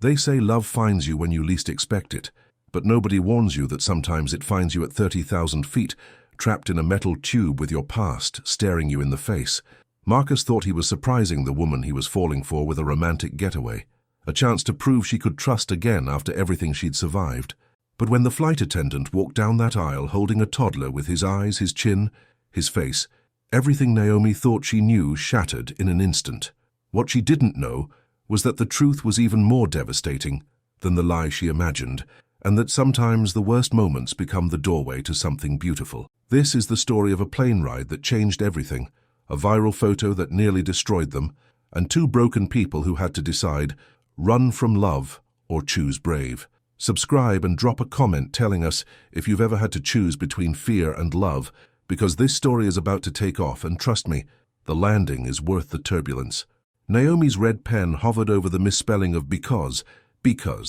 They say love finds you when you least expect it, but nobody warns you that sometimes it finds you at 30,000 feet, trapped in a metal tube with your past staring you in the face. Marcus thought he was surprising the woman he was falling for with a romantic getaway, a chance to prove she could trust again after everything she'd survived. But when the flight attendant walked down that aisle holding a toddler with his eyes, his chin, his face, everything Naomi thought she knew shattered in an instant. What she didn't know was that the truth was even more devastating than the lie she imagined, and that sometimes the worst moments become the doorway to something beautiful. This is the story of a plane ride that changed everything, a viral photo that nearly destroyed them, and two broken people who had to decide, run from love or choose brave. Subscribe and drop a comment telling us if you've ever had to choose between fear and love, because this story is about to take off, and trust me, the landing is worth the turbulence. Naomi's red pen hovered over the misspelling of because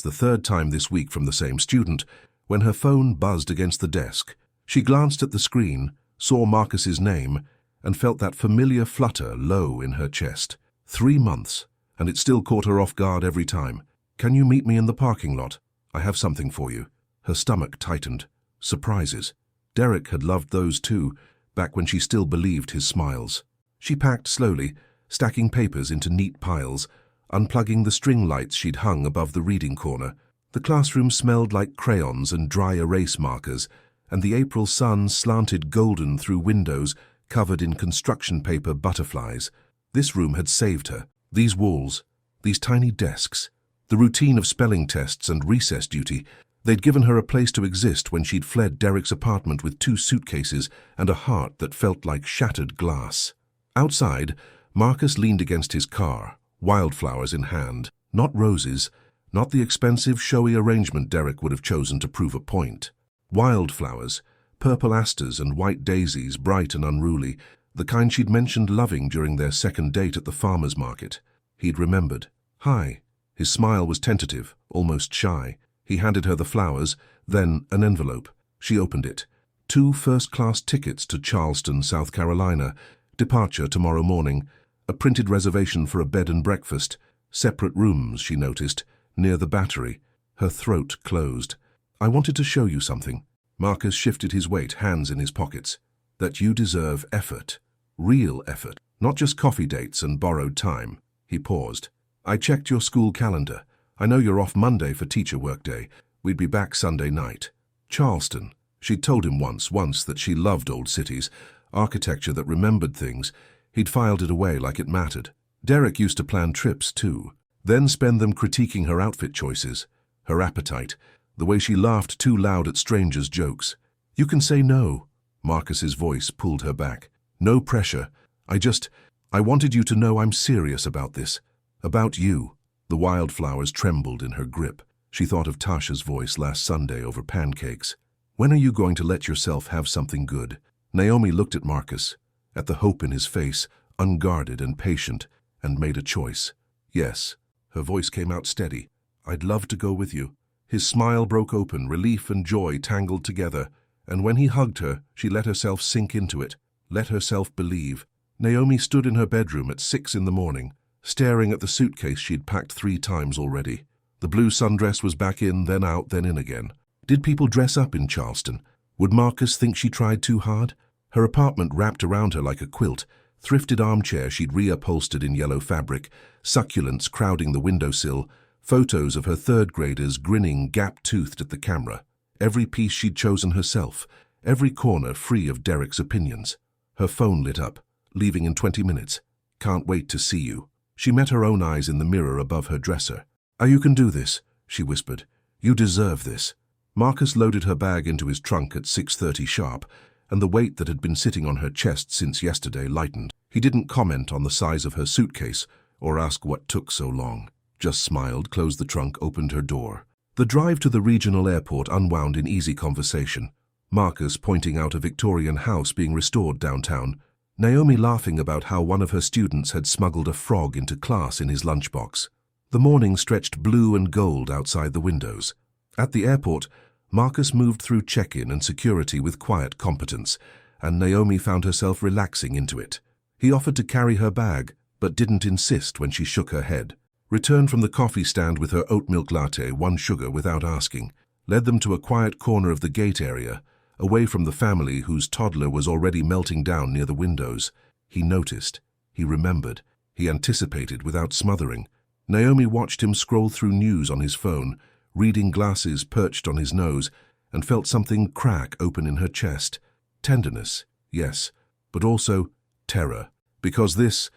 the third time this week from the same student, when her phone buzzed against the desk. She glanced at the screen, saw Marcus's name, and felt that familiar flutter low in her chest. 3 months, and it still caught her off guard every time. Can you meet me in the parking lot? I have something for you. Her stomach tightened. Surprises. Derek had loved those too, back when she still believed his smiles. She packed slowly, stacking papers into neat piles, unplugging the string lights she'd hung above the reading corner. The classroom smelled like crayons and dry erase markers, and the April sun slanted golden through windows covered in construction paper butterflies. This room had saved her. These walls, these tiny desks, the routine of spelling tests and recess duty, they'd given her a place to exist when she'd fled Derek's apartment with 2 suitcases and a heart that felt like shattered glass. Outside, Marcus leaned against his car, wildflowers in hand. Not roses, not the expensive, showy arrangement Derek would have chosen to prove a point. Wildflowers, purple asters and white daisies, bright and unruly, the kind she'd mentioned loving during their second date at the farmer's market. He'd remembered. Hi. His smile was tentative, almost shy. He handed her the flowers, then an envelope. She opened it. 2 first-class tickets to Charleston, South Carolina. Departure tomorrow morning. A printed reservation for a bed and breakfast. Separate rooms, she noticed, near the Battery. Her throat closed. I wanted to show you something. Marcus shifted his weight, hands in his pockets. That you deserve effort. Real effort. Not just coffee dates and borrowed time. He paused. I checked your school calendar. I know you're off Monday for teacher workday. We'd be back Sunday night. Charleston. She'd told him once that she loved old cities, architecture that remembered things. He'd filed it away like it mattered. Derek used to plan trips too, then spend them critiquing her outfit choices, her appetite, the way she laughed too loud at strangers' jokes. You can say no. Marcus's voice pulled her back. No pressure. I wanted you to know I'm serious about this. About you. The wildflowers trembled in her grip. She thought of Tasha's voice last Sunday over pancakes. When are you going to let yourself have something good? Naomi looked at Marcus, at the hope in his face, unguarded and patient, and made a choice. Yes. Her voice came out steady. I'd love to go with you. His smile broke open, relief and joy tangled together, and when he hugged her, she let herself sink into it, let herself believe. Naomi stood in her bedroom at 6 in the morning, staring at the suitcase she'd packed 3 times already. The blue sundress was back in, then out, then in again. Did people dress up in Charleston? Would Marcus think she tried too hard? Her apartment wrapped around her like a quilt, thrifted armchair she'd reupholstered in yellow fabric, succulents crowding the windowsill, photos of her third graders grinning gap-toothed at the camera. Every piece she'd chosen herself, every corner free of Derek's opinions. Her phone lit up, leaving in 20 minutes. Can't wait to see you. She met her own eyes in the mirror above her dresser. You can do this, she whispered. You deserve this. Marcus loaded her bag into his trunk at 6:30 sharp, and the weight that had been sitting on her chest since yesterday lightened. He didn't comment on the size of her suitcase or ask what took so long. Just smiled, closed the trunk, opened her door. The drive to the regional airport unwound in easy conversation. Marcus pointing out a Victorian house being restored downtown. Naomi laughing about how one of her students had smuggled a frog into class in his lunchbox. The morning stretched blue and gold outside the windows. At the airport, Marcus moved through check-in and security with quiet competence, and Naomi found herself relaxing into it. He offered to carry her bag, but didn't insist when she shook her head. returned from the coffee stand with her oat milk latte, 1 sugar, without asking, led them to a quiet corner of the gate area, away from the family whose toddler was already melting down near the windows. He noticed. He remembered. He anticipated without smothering. Naomi watched him scroll through news on his phone, reading glasses perched on his nose, and felt something crack open in her chest. Tenderness, yes, but also terror. Because this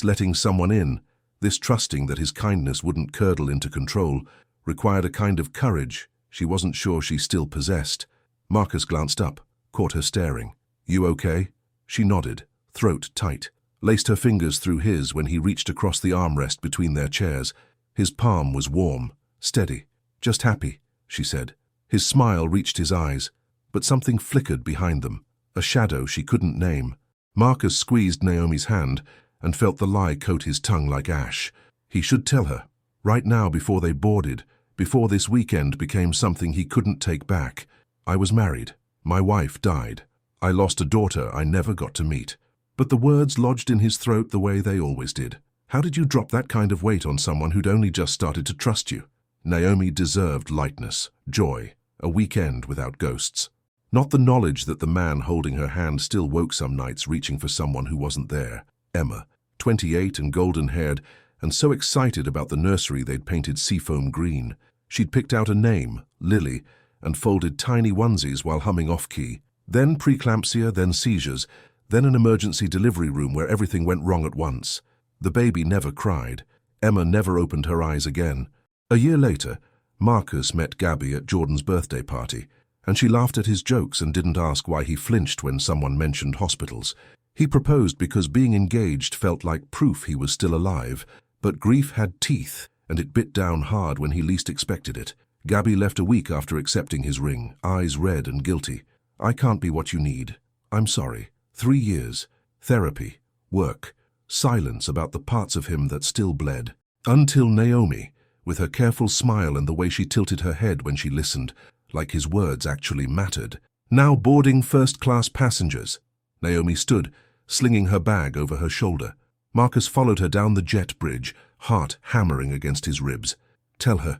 letting someone in, this trusting that his kindness wouldn't curdle into control, required a kind of courage she wasn't sure she still possessed. Marcus glanced up, caught her staring. "You okay?" She nodded, throat tight, laced her fingers through his when he reached across the armrest between their chairs. His palm was warm, steady. "Just happy," she said. His smile reached his eyes, but something flickered behind them, a shadow she couldn't name. Marcus squeezed Naomi's hand and felt the lie coat his tongue like ash. He should tell her, right now before they boarded, before this weekend became something he couldn't take back. "I was married. My wife died. I lost a daughter I never got to meet." But the words lodged in his throat the way they always did. How did you drop that kind of weight on someone who'd only just started to trust you? Naomi deserved lightness, joy, a weekend without ghosts. Not the knowledge that the man holding her hand still woke some nights reaching for someone who wasn't there. Emma, 28 and golden-haired, and so excited about the nursery they'd painted seafoam green. She'd picked out a name, Lily, and folded tiny onesies while humming off-key. Then preeclampsia, then seizures, then an emergency delivery room where everything went wrong at once. The baby never cried. Emma never opened her eyes again. A year later, Marcus met Gabby at Jordan's birthday party, and she laughed at his jokes and didn't ask why he flinched when someone mentioned hospitals. He proposed because being engaged felt like proof he was still alive, but grief had teeth, and it bit down hard when he least expected it. Gabby left a week after accepting his ring, eyes red and guilty. "I can't be what you need. I'm sorry." 3 years, therapy, work, silence about the parts of him that still bled. Until Naomi, with her careful smile and the way she tilted her head when she listened, like his words actually mattered. "Now boarding first-class passengers." Naomi stood, slinging her bag over her shoulder. Marcus followed her down the jet bridge, heart hammering against his ribs. Tell her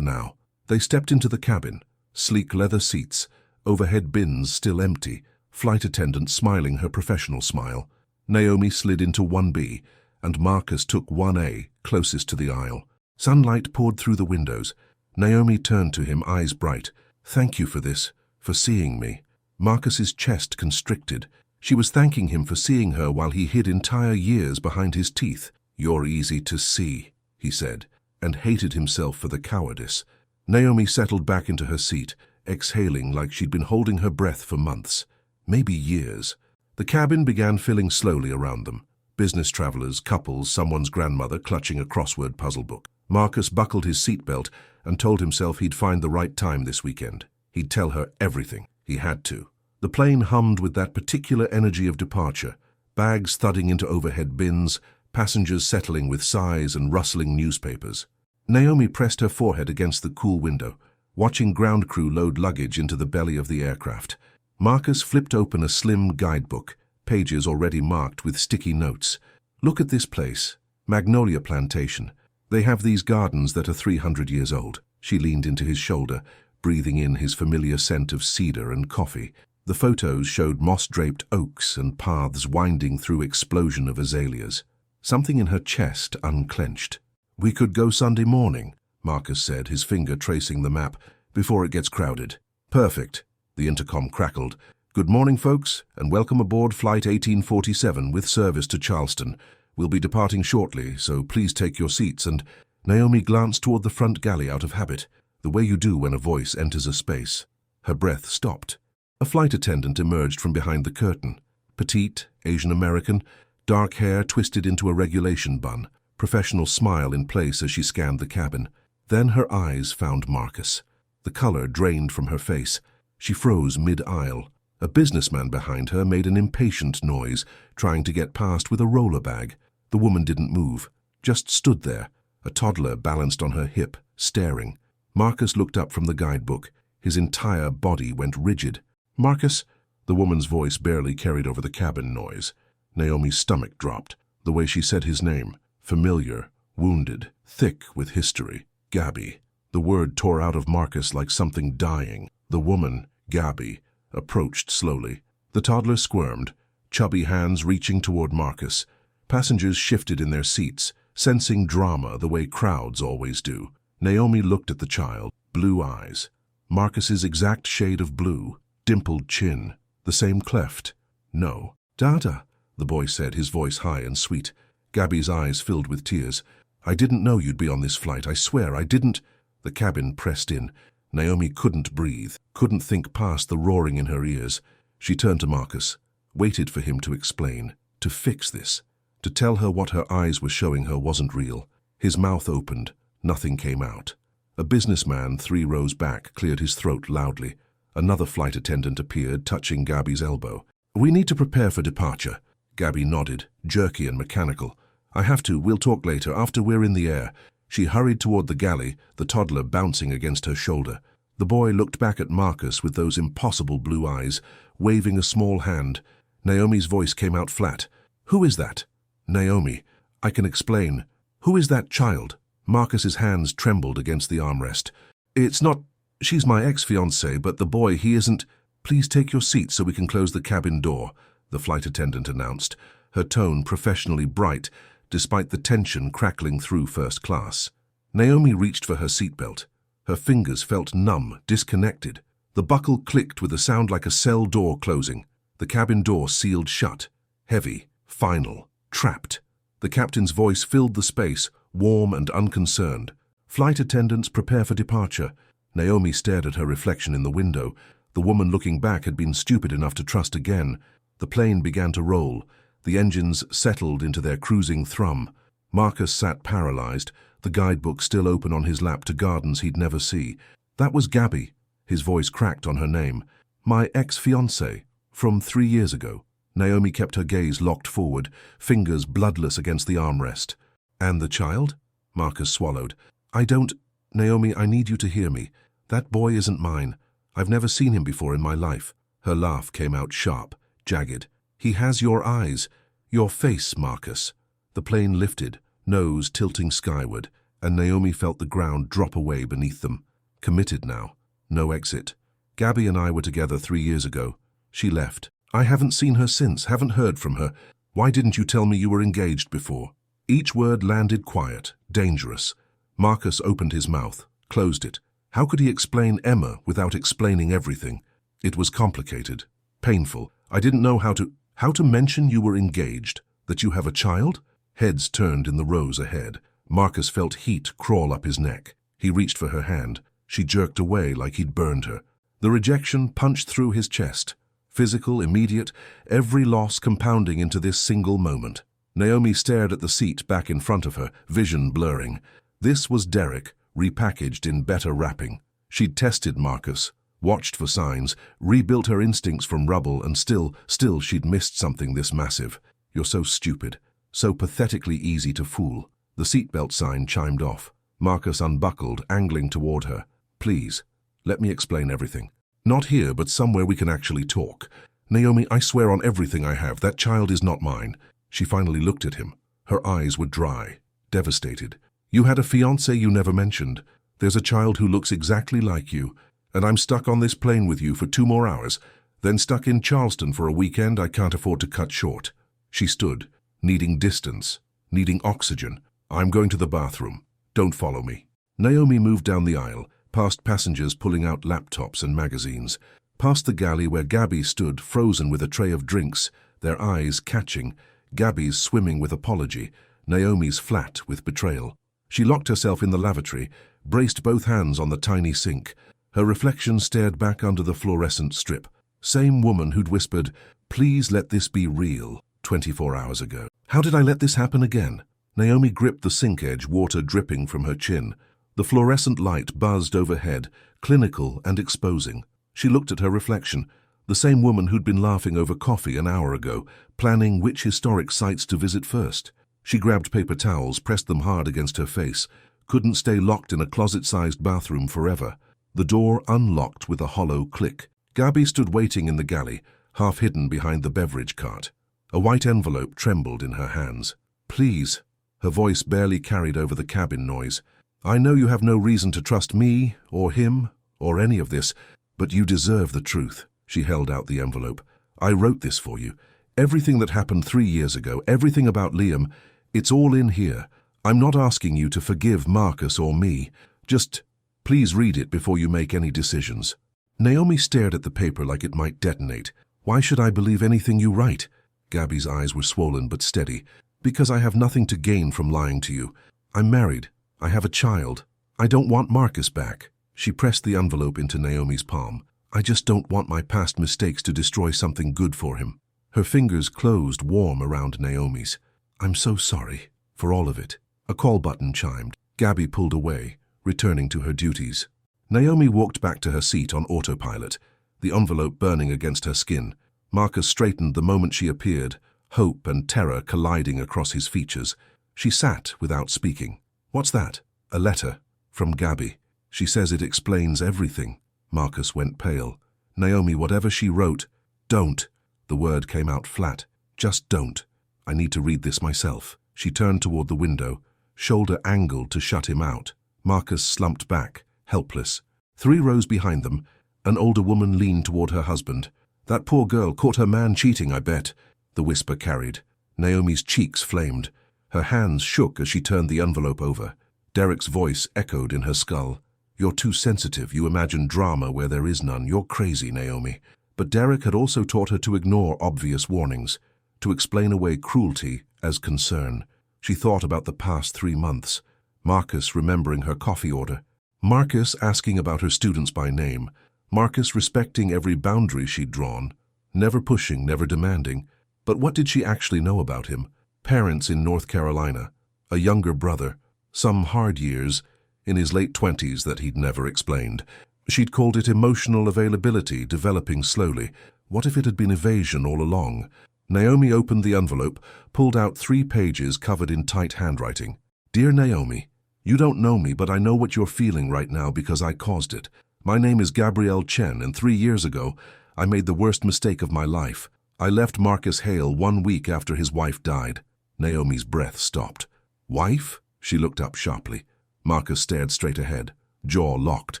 now." They stepped into the cabin, sleek leather seats, overhead bins still empty, flight attendant smiling her professional smile. Naomi slid into 1B, and Marcus took 1A, closest to the aisle. Sunlight poured through the windows. Naomi turned to him, eyes bright. "Thank you for this, for seeing me." Marcus's chest constricted. She was thanking him for seeing her while he hid entire years behind his teeth. "You're easy to see," he said, and hated himself for the cowardice. Naomi settled back into her seat, exhaling like she'd been holding her breath for months, maybe years. The cabin began filling slowly around them. Business travelers, couples, someone's grandmother clutching a crossword puzzle book. Marcus buckled his seatbelt and told himself he'd find the right time this weekend. He'd tell her everything. He had to. The plane hummed with that particular energy of departure, bags thudding into overhead bins, passengers settling with sighs and rustling newspapers. Naomi pressed her forehead against the cool window, watching ground crew load luggage into the belly of the aircraft. Marcus flipped open a slim guidebook, pages already marked with sticky notes. "Look at this place, Magnolia Plantation. They have these gardens that are 300 years old." She leaned into his shoulder, breathing in his familiar scent of cedar and coffee. The photos showed moss-draped oaks and paths winding through explosion of azaleas. Something in her chest unclenched. "We could go Sunday morning," Marcus said, his finger tracing the map, "before it gets crowded." "Perfect," the intercom crackled. "Good morning, folks, and welcome aboard Flight 1847 with service to Charleston. We'll be departing shortly, so please take your seats." And Naomi glanced toward the front galley out of habit, the way you do when a voice enters a space. Her breath stopped. A flight attendant emerged from behind the curtain. Petite, Asian American, dark hair twisted into a regulation bun, professional smile in place as she scanned the cabin. Then her eyes found Marcus. The color drained from her face. She froze mid-aisle. A businessman behind her made an impatient noise, trying to get past with a roller bag. The woman didn't move, just stood there, a toddler balanced on her hip, staring. Marcus looked up from the guidebook. His entire body went rigid. "Marcus?" The woman's voice barely carried over the cabin noise. Naomi's stomach dropped. The way she said his name, familiar, wounded, thick with history. Gabby. The word tore out of Marcus like something dying. The woman, Gabby, approached slowly. The toddler squirmed, chubby hands reaching toward Marcus. Passengers shifted in their seats, sensing drama the way crowds always do. Naomi looked at the child, blue eyes. Marcus's exact shade of blue, dimpled chin, the same cleft. No. Dada, the boy said, his voice high and sweet. Gabby's eyes filled with tears. I didn't know you'd be on this flight. I swear, I didn't. The cabin pressed in. Naomi couldn't breathe, couldn't think past the roaring in her ears. She turned to Marcus, waited for him to explain, to fix this, to tell her what her eyes were showing her wasn't real. His mouth opened. Nothing came out. A businessman 3 rows back cleared his throat loudly. Another flight attendant appeared, touching Gabby's elbow. We need to prepare for departure. Gabby nodded, jerky and mechanical. I have to. We'll talk later, after we're in the air. She hurried toward the galley, the toddler bouncing against her shoulder. The boy looked back at Marcus with those impossible blue eyes, waving a small hand. Naomi's voice came out flat. Who is that? Naomi. I can explain. Who is that child? Marcus's hands trembled against the armrest. It's not... She's my ex-fiancée, but the boy, he isn't... Please take your seat so we can close the cabin door, the flight attendant announced, her tone professionally bright, despite the tension crackling through first class. Naomi reached for her seatbelt. Her fingers felt numb, disconnected. The buckle clicked with a sound like a cell door closing. The cabin door sealed shut. Heavy, final, trapped. The captain's voice filled the space, warm and unconcerned. Flight attendants, prepare for departure. Naomi stared at her reflection in the window. The woman looking back had been stupid enough to trust again. The plane began to roll. The engines settled into their cruising thrum. Marcus sat paralyzed, the guidebook still open on his lap to gardens he'd never see. That was Gabby. His voice cracked on her name. My ex-fiancée, from 3 years ago. Naomi kept her gaze locked forward, fingers bloodless against the armrest. And the child? Marcus swallowed. I don't... Naomi, I need you to hear me. That boy isn't mine. I've never seen him before in my life. Her laugh came out sharp, jagged. He has your eyes, your face, Marcus. The plane lifted, nose tilting skyward, and Naomi felt the ground drop away beneath them. Committed now. No exit. Gabby and I were together 3 years ago. She left. I haven't seen her since, haven't heard from her. Why didn't you tell me you were engaged before? Each word landed quiet, dangerous. Marcus opened his mouth, closed it. How could he explain Emma without explaining everything? It was complicated, painful. I didn't know how to mention you were engaged, that you have a child? Heads turned in the rows ahead. Marcus felt heat crawl up his neck. He reached for her hand. She jerked away like he'd burned her. The rejection punched through his chest. Physical, immediate, every loss compounding into this single moment. Naomi stared at the seat back in front of her, vision blurring. This was Derek, repackaged in better wrapping. She'd tested Marcus, watched for signs, rebuilt her instincts from rubble, and still she'd missed something this massive. You're so stupid, so pathetically easy to fool. The seatbelt sign chimed off. Marcus unbuckled, angling toward her. Please, let me explain everything. Not here, but somewhere we can actually talk. Naomi, I swear on everything I have, that child is not mine. She finally looked at him. Her eyes were dry, devastated. You had a fiancé you never mentioned. There's a child who looks exactly like you, and I'm stuck on this plane with you for 2 more hours, then stuck in Charleston for a weekend I can't afford to cut short. She stood, needing distance, needing oxygen. I'm going to the bathroom. Don't follow me. Naomi moved down the aisle, past passengers pulling out laptops and magazines, past the galley where Gabby stood frozen with a tray of drinks, their eyes catching, Gabby's swimming with apology, Naomi's flat with betrayal. She locked herself in the lavatory, braced both hands on the tiny sink. Her reflection stared back under the fluorescent strip. Same woman who'd whispered, "Please let this be real," 24 hours ago. How did I let this happen again? Naomi gripped the sink edge, water dripping from her chin. The fluorescent light buzzed overhead, clinical and exposing. She looked at her reflection, the same woman who'd been laughing over coffee an hour ago, planning which historic sites to visit first. She grabbed paper towels, pressed them hard against her face. Couldn't stay locked in a closet-sized bathroom forever. The door unlocked with a hollow click. Gabby stood waiting in the galley, half hidden behind the beverage cart. A white envelope trembled in her hands. Please. Her voice barely carried over the cabin noise. "I know you have no reason to trust me, or him, or any of this, but you deserve the truth." She held out the envelope. "I wrote this for you. Everything that happened 3 years ago, everything about Liam, it's all in here. I'm not asking you to forgive Marcus or me. Just please read it before you make any decisions." Naomi stared at the paper like it might detonate. "Why should I believe anything you write?" Gabby's eyes were swollen but steady. "Because I have nothing to gain from lying to you. I'm married. I have a child. I don't want Marcus back." She pressed the envelope into Naomi's palm. "I just don't want my past mistakes to destroy something good for him." Her fingers closed warm around Naomi's. "I'm so sorry for all of it." A call button chimed. Gabby pulled away, returning to her duties. Naomi walked back to her seat on autopilot, the envelope burning against her skin. Marcus straightened the moment she appeared, hope and terror colliding across his features. She sat without speaking. "What's that?" "A letter. From Gabby. She says it explains everything." Marcus went pale. "Naomi, whatever she wrote, don't." The word came out flat. "Just don't. I need to read this myself." She turned toward the window, shoulder angled to shut him out. Marcus slumped back, helpless. 3 rows behind them, an older woman leaned toward her husband. "That poor girl caught her man cheating, I bet," the whisper carried. Naomi's cheeks flamed. Her hands shook as she turned the envelope over. Derek's voice echoed in her skull. "You're too sensitive. You imagine drama where there is none. You're crazy, Naomi." But Derek had also taught her to ignore obvious warnings, to explain away cruelty as concern. She thought about the past 3 months. Marcus remembering her coffee order. Marcus asking about her students by name. Marcus respecting every boundary she'd drawn. Never pushing, never demanding. But what did she actually know about him? Parents in North Carolina. A younger brother. Some hard years, in his late 20s, that he'd never explained. She'd called it emotional availability, developing slowly. What if it had been evasion all along? Naomi opened the envelope, pulled out 3 pages covered in tight handwriting. "Dear Naomi, you don't know me, but I know what you're feeling right now because I caused it. My name is Gabrielle Chen, and 3 years ago, I made the worst mistake of my life. I left Marcus Hale 1 week after his wife died." Naomi's breath stopped. "Wife?" She looked up sharply. Marcus stared straight ahead, jaw locked,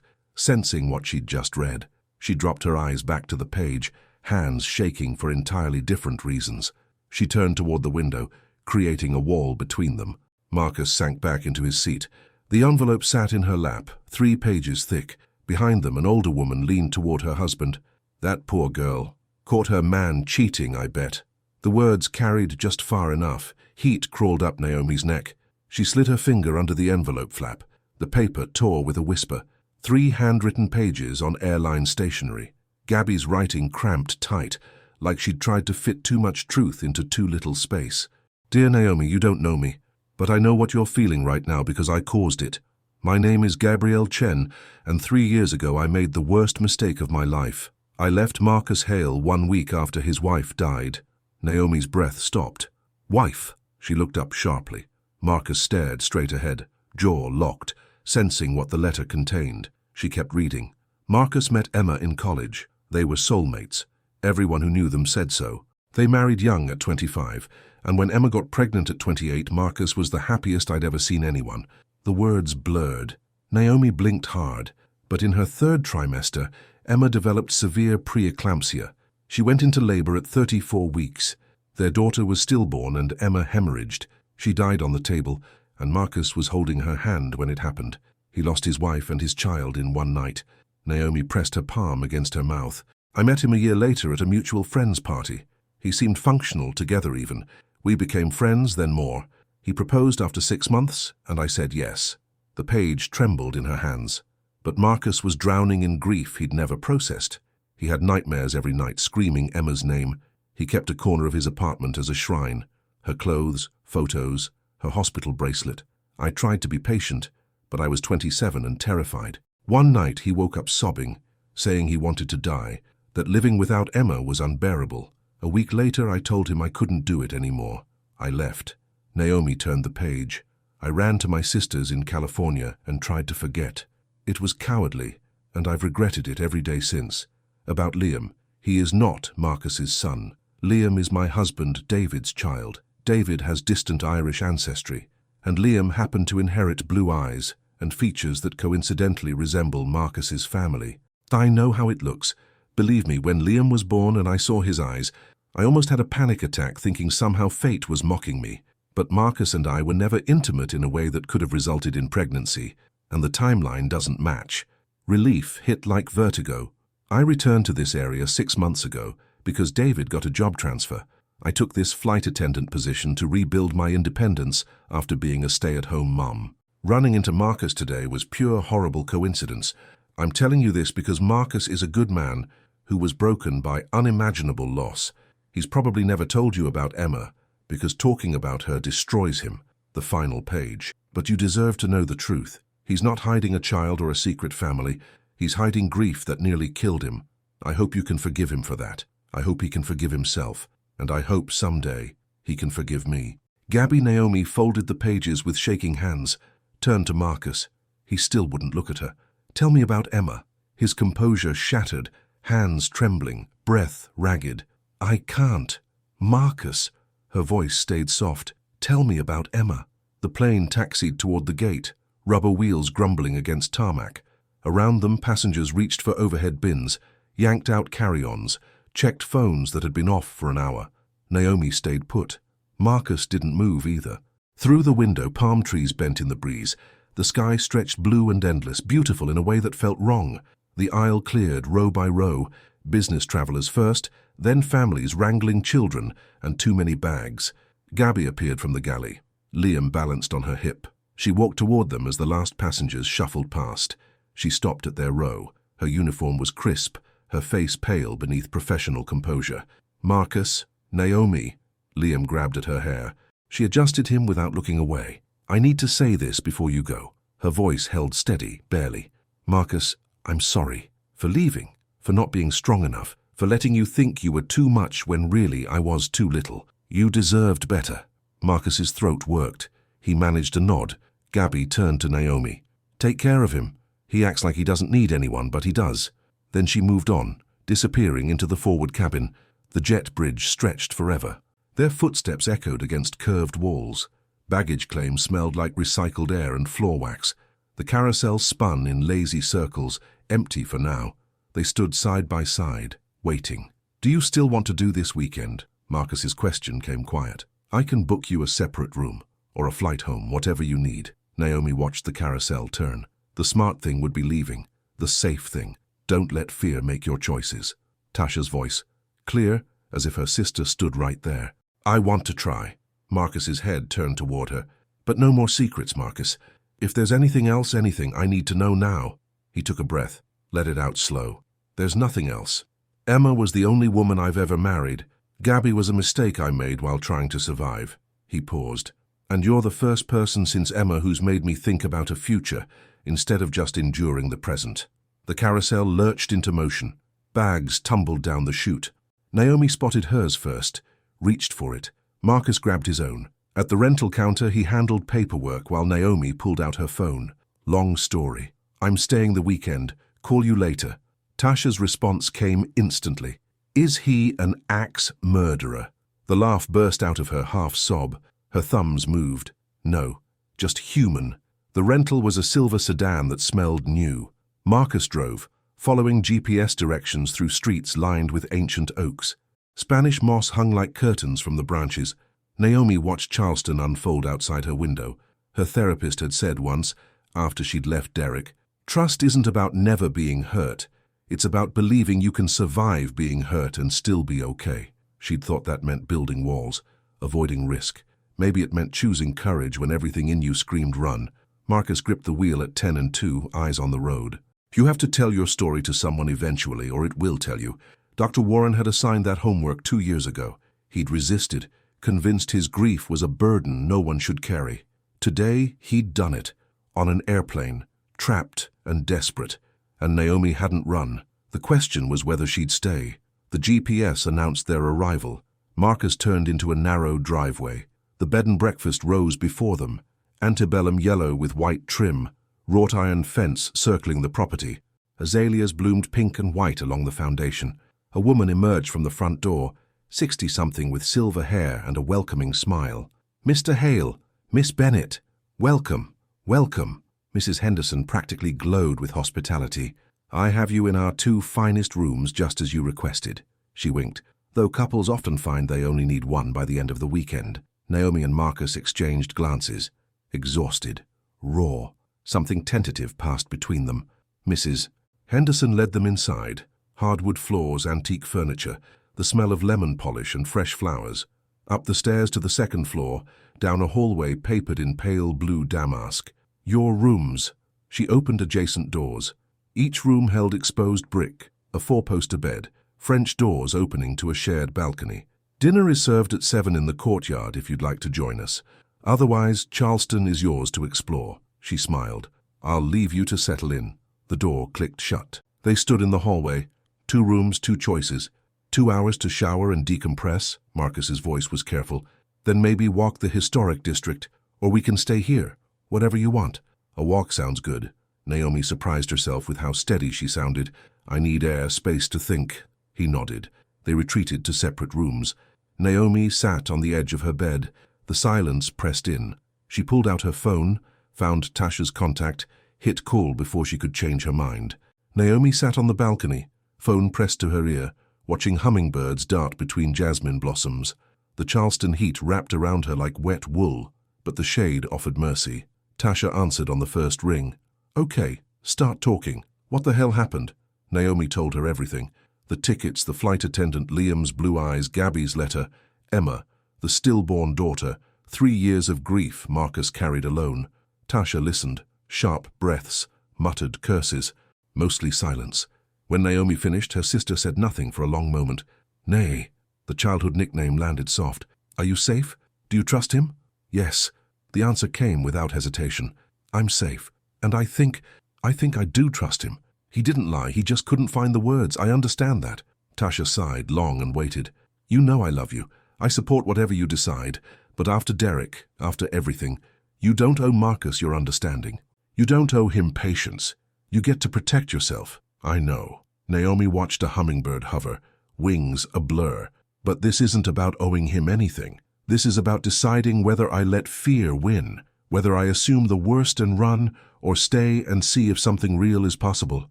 sensing what she'd just read. She dropped her eyes back to the page, hands shaking for entirely different reasons. She turned toward the window, creating a wall between them. Marcus sank back into his seat. The envelope sat in her lap, 3 pages thick. Behind them, an older woman leaned toward her husband. "That poor girl. Caught her man cheating, I bet." The words carried just far enough. Heat crawled up Naomi's neck. She slid her finger under the envelope flap. The paper tore with a whisper. 3 handwritten pages on airline stationery. Gabby's writing cramped tight, like she'd tried to fit too much truth into too little space. "Dear Naomi, you don't know me, but I know what you're feeling right now because I caused it. My name is Gabrielle Chen, and 3 years ago I made the worst mistake of my life. I left Marcus Hale 1 week after his wife died." Naomi's breath stopped. "Wife?" She looked up sharply. Marcus stared straight ahead, jaw locked, sensing what the letter contained. She kept reading. "Marcus met Emma in college. They were soulmates. Everyone who knew them said so. They married young at 25, and when Emma got pregnant at 28, Marcus was the happiest I'd ever seen anyone." The words blurred. Naomi blinked hard, but in her 3rd trimester, Emma developed severe preeclampsia. She went into labor at 34 weeks. Their daughter was stillborn and Emma hemorrhaged. She died on the table, and Marcus was holding her hand when it happened. He lost his wife and his child in 1 night. Naomi pressed her palm against her mouth. "I met him a year later at a mutual friend's party. He seemed functional, together even. We became friends, then more. He proposed after 6 months, and I said yes." The page trembled in her hands. But Marcus was drowning in grief he'd never processed. He had nightmares every night, screaming Emma's name. He kept a corner of his apartment as a shrine. Her clothes, photos, her hospital bracelet. I tried to be patient, but I was 27 and terrified. One night he woke up sobbing, saying he wanted to die, that living without Emma was unbearable. A week later I told him I couldn't do it anymore. I left. Naomi turned the page. "I ran to my sister's in California and tried to forget. It was cowardly, and I've regretted it every day since. About Liam, he is not Marcus's son. Liam is my husband David's child. David has distant Irish ancestry, and Liam happened to inherit blue eyes and features that coincidentally resemble Marcus's family. I know how it looks. Believe me, when Liam was born and I saw his eyes, I almost had a panic attack thinking somehow fate was mocking me. But Marcus and I were never intimate in a way that could have resulted in pregnancy, and the timeline doesn't match. Relief hit like vertigo. I returned to this area 6 months ago because David got a job transfer. I took this flight attendant position to rebuild my independence after being a stay-at-home mom. Running into Marcus today was pure horrible coincidence. I'm telling you this because Marcus is a good man who was broken by unimaginable loss. He's probably never told you about Emma, because talking about her destroys him, the final page. But you deserve to know the truth. He's not hiding a child or a secret family. He's hiding grief that nearly killed him. I hope you can forgive him for that. I hope he can forgive himself. And I hope someday he can forgive me. Gabby Naomi folded the pages with shaking hands, turned to Marcus. He still wouldn't look at her. Tell me about Emma. His composure shattered, hands trembling, breath ragged. I can't. Marcus. Her voice stayed soft. Tell me about Emma. The plane taxied toward the gate, rubber wheels grumbling against tarmac. Around them, passengers reached for overhead bins, yanked out carry-ons, checked phones that had been off for an hour. Naomi stayed put. Marcus didn't move either. Through the window, palm trees bent in the breeze. The sky stretched blue and endless, beautiful in a way that felt wrong. The aisle cleared, row by row. Business travelers first, then families wrangling children and too many bags. Gabby appeared from the galley. Liam balanced on her hip. She walked toward them as the last passengers shuffled past. She stopped at their row. Her uniform was crisp, her face pale beneath professional composure. Marcus, Naomi. Liam grabbed at her hair. She adjusted him without looking away. I need to say this before you go. Her voice held steady, barely. Marcus, I'm sorry. For leaving. For not being strong enough. For letting you think you were too much when really I was too little. You deserved better. Marcus's throat worked. He managed a nod. Gabby turned to Naomi. Take care of him. He acts like he doesn't need anyone, but he does. Then she moved on, disappearing into the forward cabin. The jet bridge stretched forever. Their footsteps echoed against curved walls. Baggage claims smelled like recycled air and floor wax. The carousel spun in lazy circles, empty for now. They stood side by side, waiting. Do you still want to do this weekend? Marcus's question came quiet. I can book you a separate room, or a flight home, whatever you need. Naomi watched the carousel turn. The smart thing would be leaving. The safe thing. Don't let fear make your choices. Tasha's voice, clear, as if her sister stood right there. I want to try. Marcus's head turned toward her. But no more secrets, Marcus. If there's anything else, anything, I need to know now. He took a breath, let it out slow. There's nothing else. Emma was the only woman I've ever married. Gabby was a mistake I made while trying to survive. He paused. And you're the first person since Emma who's made me think about a future, instead of just enduring the present. The carousel lurched into motion. Bags tumbled down the chute. Naomi spotted hers first, reached for it. Marcus grabbed his own. At the rental counter, he handled paperwork while Naomi pulled out her phone. Long story. I'm staying the weekend. Call you later. Tasha's response came instantly. Is he an axe murderer? The laugh burst out of her half-sob. Her thumbs moved. No, just human. The rental was a silver sedan that smelled new. Marcus drove, following GPS directions through streets lined with ancient oaks. Spanish moss hung like curtains from the branches. Naomi watched Charleston unfold outside her window. Her therapist had said once, after she'd left Derek, trust isn't about never being hurt. It's about believing you can survive being hurt and still be okay. She'd thought that meant building walls, avoiding risk. Maybe it meant choosing courage when everything in you screamed run. Marcus gripped the wheel at 10 and 2, eyes on the road. You have to tell your story to someone eventually, or it will tell you. Dr. Warren had assigned that homework 2 years ago. He'd resisted, convinced his grief was a burden no one should carry. Today, he'd done it. On an airplane, trapped and desperate. And Naomi hadn't run. The question was whether she'd stay. The GPS announced their arrival. Marcus turned into a narrow driveway. The bed and breakfast rose before them, antebellum yellow with white trim, wrought iron fence circling the property. Azaleas bloomed pink and white along the foundation. A woman emerged from the front door, 60-something with silver hair and a welcoming smile. Mr. Hale, Miss Bennett. Welcome, welcome. Mrs. Henderson practically glowed with hospitality. I have you in our two finest rooms just as you requested. She winked, though couples often find they only need one by the end of the weekend. Naomi and Marcus exchanged glances. Exhausted, raw, something tentative passed between them. Mrs. Henderson led them inside. Hardwood floors, antique furniture, the smell of lemon polish and fresh flowers. Up the stairs to the second floor, down a hallway papered in pale blue damask. Your rooms. She opened adjacent doors. Each room held exposed brick, a four-poster bed, French doors opening to a shared balcony. Dinner is served at 7 in the courtyard if you'd like to join us. Otherwise, Charleston is yours to explore. She smiled. I'll leave you to settle in. The door clicked shut. They stood in the hallway. 2 rooms, 2 choices. 2 hours to shower and decompress. Marcus's voice was careful. Then maybe walk the historic district, or we can stay here. Whatever you want. A walk sounds good. Naomi surprised herself with how steady she sounded. I need air, space to think. He nodded. They retreated to separate rooms. Naomi sat on the edge of her bed. The silence pressed in. She pulled out her phone, found Tasha's contact, hit call before she could change her mind. Naomi sat on the balcony, phone pressed to her ear, watching hummingbirds dart between jasmine blossoms. The Charleston heat wrapped around her like wet wool, but the shade offered mercy. Tasha answered on the first ring. Okay, start talking. What the hell happened? Naomi told her everything. The tickets, the flight attendant, Liam's blue eyes, Gabby's letter, Emma, the stillborn daughter, 3 years of grief Marcus carried alone. Tasha listened, sharp breaths, muttered curses, mostly silence. When Naomi finished, her sister said nothing for a long moment. Nay, the childhood nickname landed soft. Are you safe? Do you trust him? Yes. The answer came without hesitation. I'm safe. And I think I do trust him. He didn't lie, he just couldn't find the words. I understand that. Tasha sighed long and waited. You know I love you. I support whatever you decide. But after Derek, after everything, you don't owe Marcus your understanding. You don't owe him patience. You get to protect yourself. I know. Naomi watched a hummingbird hover, wings a blur. But this isn't about owing him anything. This is about deciding whether I let fear win, whether I assume the worst and run, or stay and see if something real is possible.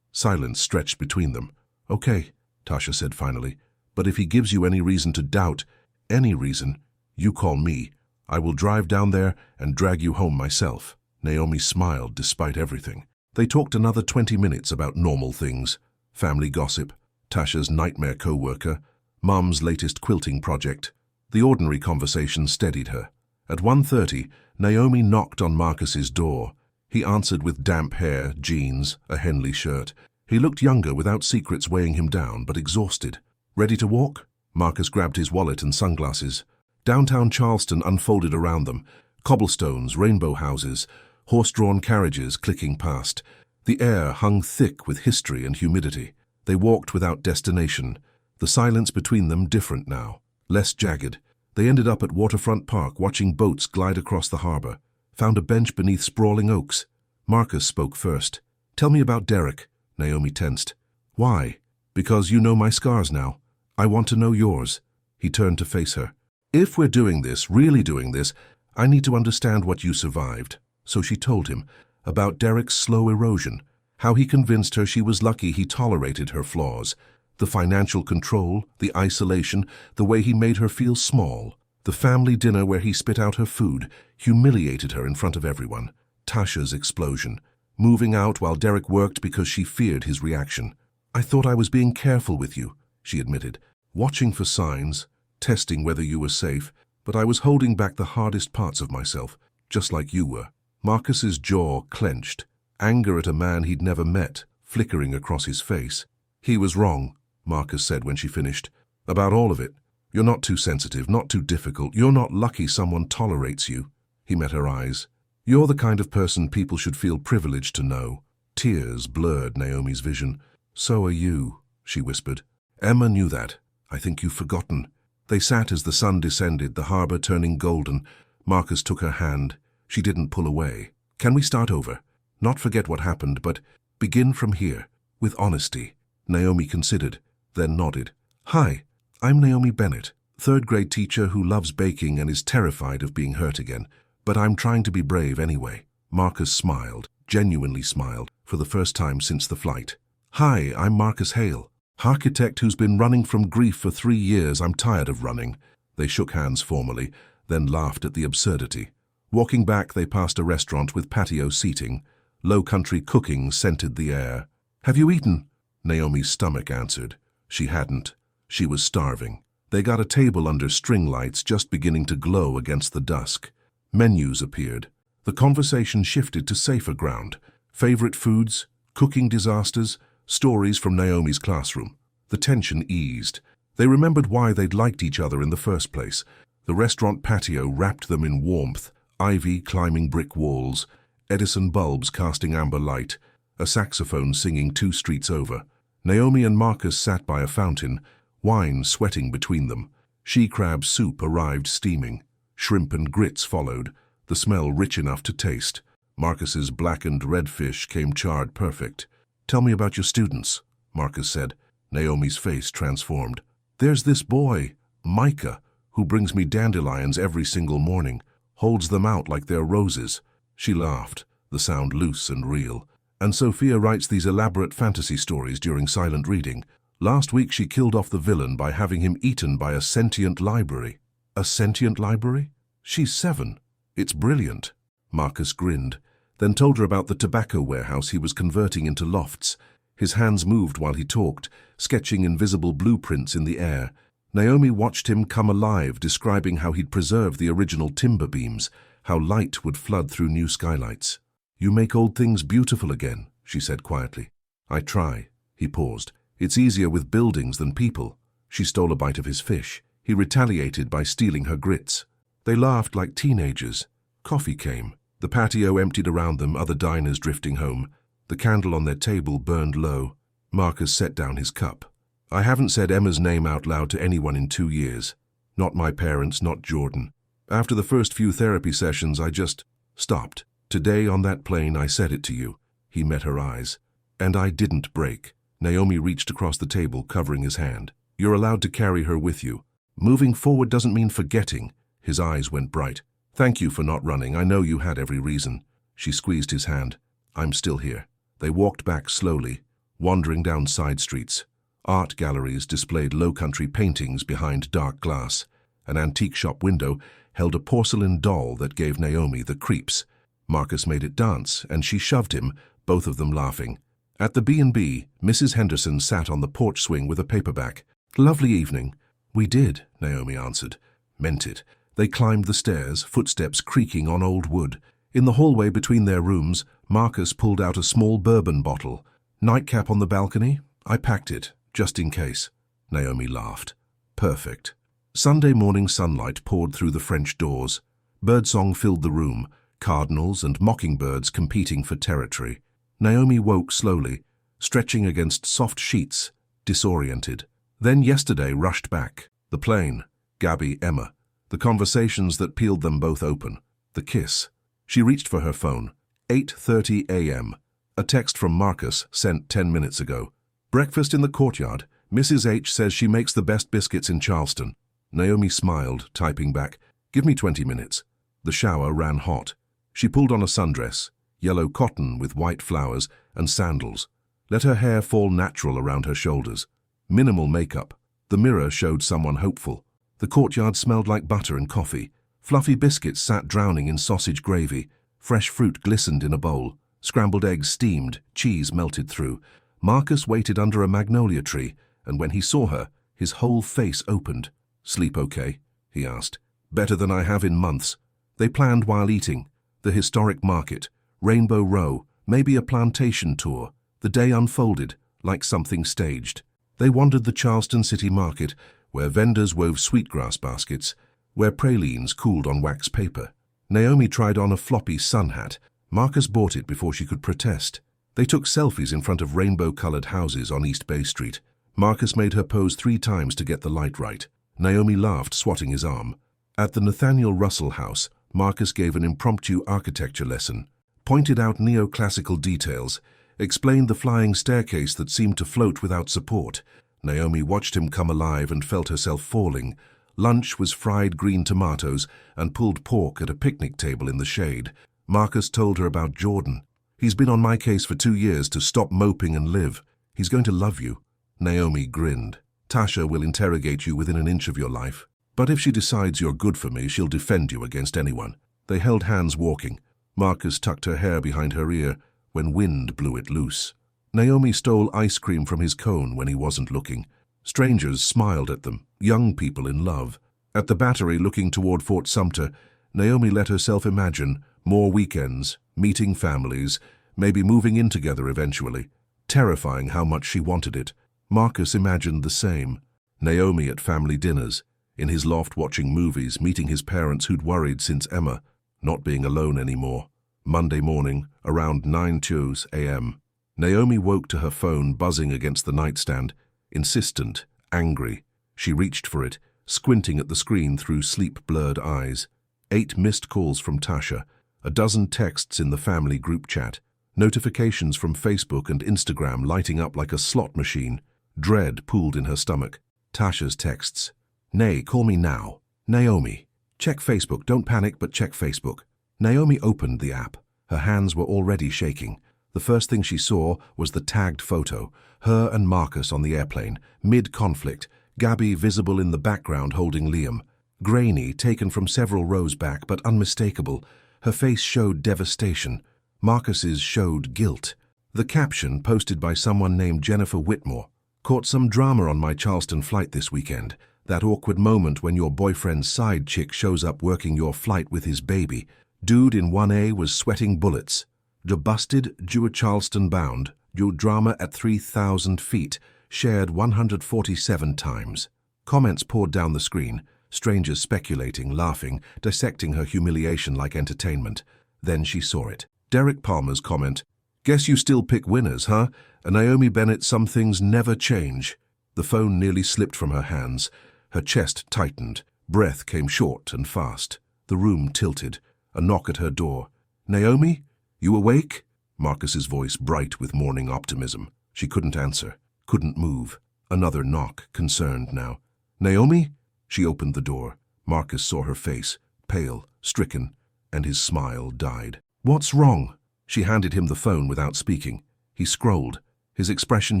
Silence stretched between them. Okay, Tasha said finally, but if he gives you any reason to doubt, any reason, you call me. I will drive down there and drag you home myself. Naomi smiled despite everything. They talked another 20 minutes about normal things. Family gossip, Tasha's nightmare co-worker, Mum's latest quilting project. The ordinary conversation steadied her. At 1:30, Naomi knocked on Marcus's door. He answered with damp hair, jeans, a Henley shirt. He looked younger without secrets weighing him down, but exhausted. Ready to walk? Marcus grabbed his wallet and sunglasses. Downtown Charleston unfolded around them. Cobblestones, rainbow houses, horse-drawn carriages clicking past. The air hung thick with history and humidity. They walked without destination. The silence between them different now, less jagged. They ended up at Waterfront Park watching boats glide across the harbor. Found a bench beneath sprawling oaks. Marcus spoke first. Tell me about Derek. Naomi tensed. Why? Because you know my scars now. I want to know yours. He turned to face her. If we're doing this, really doing this, I need to understand what you survived. So she told him about Derek's slow erosion, how he convinced her she was lucky he tolerated her flaws, the financial control, the isolation, the way he made her feel small, the family dinner where he spit out her food, humiliated her in front of everyone, Tasha's explosion, moving out while Derek worked because she feared his reaction. I thought I was being careful with you, she admitted, watching for signs, testing whether you were safe, but I was holding back the hardest parts of myself, just like you were. Marcus's jaw clenched, anger at a man he'd never met, flickering across his face. He was wrong, Marcus said when she finished. About all of it. You're not too sensitive, not too difficult. You're not lucky someone tolerates you. He met her eyes. You're the kind of person people should feel privileged to know. Tears blurred Naomi's vision. So are you, she whispered. Emma knew that. I think you've forgotten. They sat as the sun descended, the harbor turning golden. Marcus took her hand. She didn't pull away. Can we start over? Not forget what happened, but begin from here, with honesty. Naomi considered, then nodded. Hi, I'm Naomi Bennett, third-grade teacher who loves baking and is terrified of being hurt again. But I'm trying to be brave anyway. Marcus smiled, genuinely smiled, for the first time since the flight. Hi, I'm Marcus Hale, architect who's been running from grief for 3 years. I'm tired of running. They shook hands formally, then laughed at the absurdity. Walking back, they passed a restaurant with patio seating. Low-country cooking scented the air. Have you eaten? Naomi's stomach answered. She hadn't. She was starving. They got a table under string lights just beginning to glow against the dusk. Menus appeared. The conversation shifted to safer ground. Favorite foods, cooking disasters, stories from Naomi's classroom. The tension eased. They remembered why they'd liked each other in the first place. The restaurant patio wrapped them in warmth, ivy climbing brick walls, Edison bulbs casting amber light, a saxophone singing 2 streets over. Naomi and Marcus sat by a fountain, wine sweating between them. She-crab soup arrived steaming. Shrimp and grits followed, the smell rich enough to taste. Marcus's blackened redfish came charred perfect. Tell me about your students, Marcus said. Naomi's face transformed. There's this boy, Micah, who brings me dandelions every single morning, holds them out like they're roses. She laughed, the sound loose and real. And Sophia writes these elaborate fantasy stories during silent reading. Last week she killed off the villain by having him eaten by a sentient library. A sentient library? She's 7. It's brilliant. Marcus grinned, then told her about the tobacco warehouse he was converting into lofts. His hands moved while he talked, sketching invisible blueprints in the air. Naomi watched him come alive, describing how he'd preserved the original timber beams, how light would flood through new skylights. You make old things beautiful again, she said quietly. I try. He paused. It's easier with buildings than people. She stole a bite of his fish. He retaliated by stealing her grits. They laughed like teenagers. Coffee came. The patio emptied around them, other diners drifting home. The candle on their table burned low. Marcus set down his cup. I haven't said Emma's name out loud to anyone in 2 years. Not my parents, not Jordan. After the first few therapy sessions, I just stopped. Today on that plane, I said it to you. He met her eyes. And I didn't break. Naomi reached across the table, covering his hand. You're allowed to carry her with you. Moving forward doesn't mean forgetting. His eyes went bright. Thank you for not running. I know you had every reason. She squeezed his hand. I'm still here. They walked back slowly, wandering down side streets. Art galleries displayed low-country paintings behind dark glass. An antique shop window held a porcelain doll that gave Naomi the creeps. Marcus made it dance, and she shoved him, both of them laughing. At the B&B, Mrs. Henderson sat on the porch swing with a paperback. Lovely evening. We did, Naomi answered. Meant it. They climbed the stairs, footsteps creaking on old wood. In the hallway between their rooms, Marcus pulled out a small bourbon bottle. Nightcap on the balcony? I packed it, just in case. Naomi laughed. Perfect. Sunday morning sunlight poured through the French doors. Birdsong filled the room, cardinals and mockingbirds competing for territory. Naomi woke slowly, stretching against soft sheets, disoriented. Then yesterday rushed back. The plane, Gabby, Emma. The conversations that peeled them both open. The kiss. She reached for her phone. 8:30 a.m. A text from Marcus sent 10 minutes ago. Breakfast in the courtyard. Mrs. H says she makes the best biscuits in Charleston. Naomi smiled, typing back. Give me 20 minutes. The shower ran hot. She pulled on a sundress, yellow cotton with white flowers, and sandals. Let her hair fall natural around her shoulders. Minimal makeup. The mirror showed someone hopeful. The courtyard smelled like butter and coffee. Fluffy biscuits sat drowning in sausage gravy. Fresh fruit glistened in a bowl. Scrambled eggs steamed, cheese melted through. Marcus waited under a magnolia tree, and when he saw her, his whole face opened. Sleep okay? He asked. Better than I have in months. They planned while eating. The historic market, Rainbow Row, maybe a plantation tour. The day unfolded, like something staged. They wandered the Charleston City Market, where vendors wove sweetgrass baskets, where pralines cooled on wax paper. Naomi tried on a floppy sun hat. Marcus bought it before she could protest. They took selfies in front of rainbow-colored houses on East Bay Street. Marcus made her pose 3 times to get the light right. Naomi laughed, swatting his arm. At the Nathaniel Russell House, Marcus gave an impromptu architecture lesson, pointed out neoclassical details, explained the flying staircase that seemed to float without support. Naomi watched him come alive and felt herself falling, Lunch was fried green tomatoes and pulled pork at a picnic table in the shade. Marcus told her about Jordan. He's been on my case for 2 years to stop moping and live. He's going to love you. Naomi grinned. Tasha will interrogate you within an inch of your life. But if she decides you're good for me, she'll defend you against anyone. They held hands walking. Marcus tucked her hair behind her ear when wind blew it loose. Naomi stole ice cream from his cone when he wasn't looking. Strangers smiled at them, young people in love. At the Battery looking toward Fort Sumter, Naomi let herself imagine more weekends, meeting families, maybe moving in together eventually. Terrifying how much she wanted it. Marcus imagined the same. Naomi at family dinners, in his loft watching movies, meeting his parents who'd worried since Emma, not being alone anymore. Monday morning, around 9:02 a.m. Naomi woke to her phone buzzing against the nightstand, insistent, angry. She reached for it, squinting at the screen through sleep-blurred eyes. 8 missed calls from Tasha, a dozen texts in the family group chat, notifications from Facebook and Instagram lighting up like a slot machine. Dread pooled in her stomach. Tasha's texts. "Nay, call me now. Naomi. Check Facebook, don't panic, but check Facebook." Naomi opened the app. Her hands were already shaking. The first thing she saw was the tagged photo, her and Marcus on the airplane, mid-conflict, Gabby visible in the background holding Liam. Grainy, taken from several rows back, but unmistakable. Her face showed devastation. Marcus's showed guilt. The caption, posted by someone named Jennifer Whitmore, "Caught some drama on my Charleston flight this weekend. That awkward moment when your boyfriend's side chick shows up working your flight with his baby. Dude in 1A was sweating bullets. Du busted, du a Charleston bound, du drama at 3,000 feet, shared 147 times." Comments poured down the screen, strangers speculating, laughing, dissecting her humiliation like entertainment. Then she saw it. Derek Palmer's comment, "Guess you still pick winners, huh? And Naomi Bennett, some things never change." The phone nearly slipped from her hands. Her chest tightened. Breath came short and fast. The room tilted. A knock at her door. "Naomi? You awake?" Marcus's voice bright with morning optimism. She couldn't answer, couldn't move. Another knock, concerned now. "Naomi?" She opened the door. Marcus saw her face, pale, stricken, and his smile died. "What's wrong?" She handed him the phone without speaking. He scrolled. His expression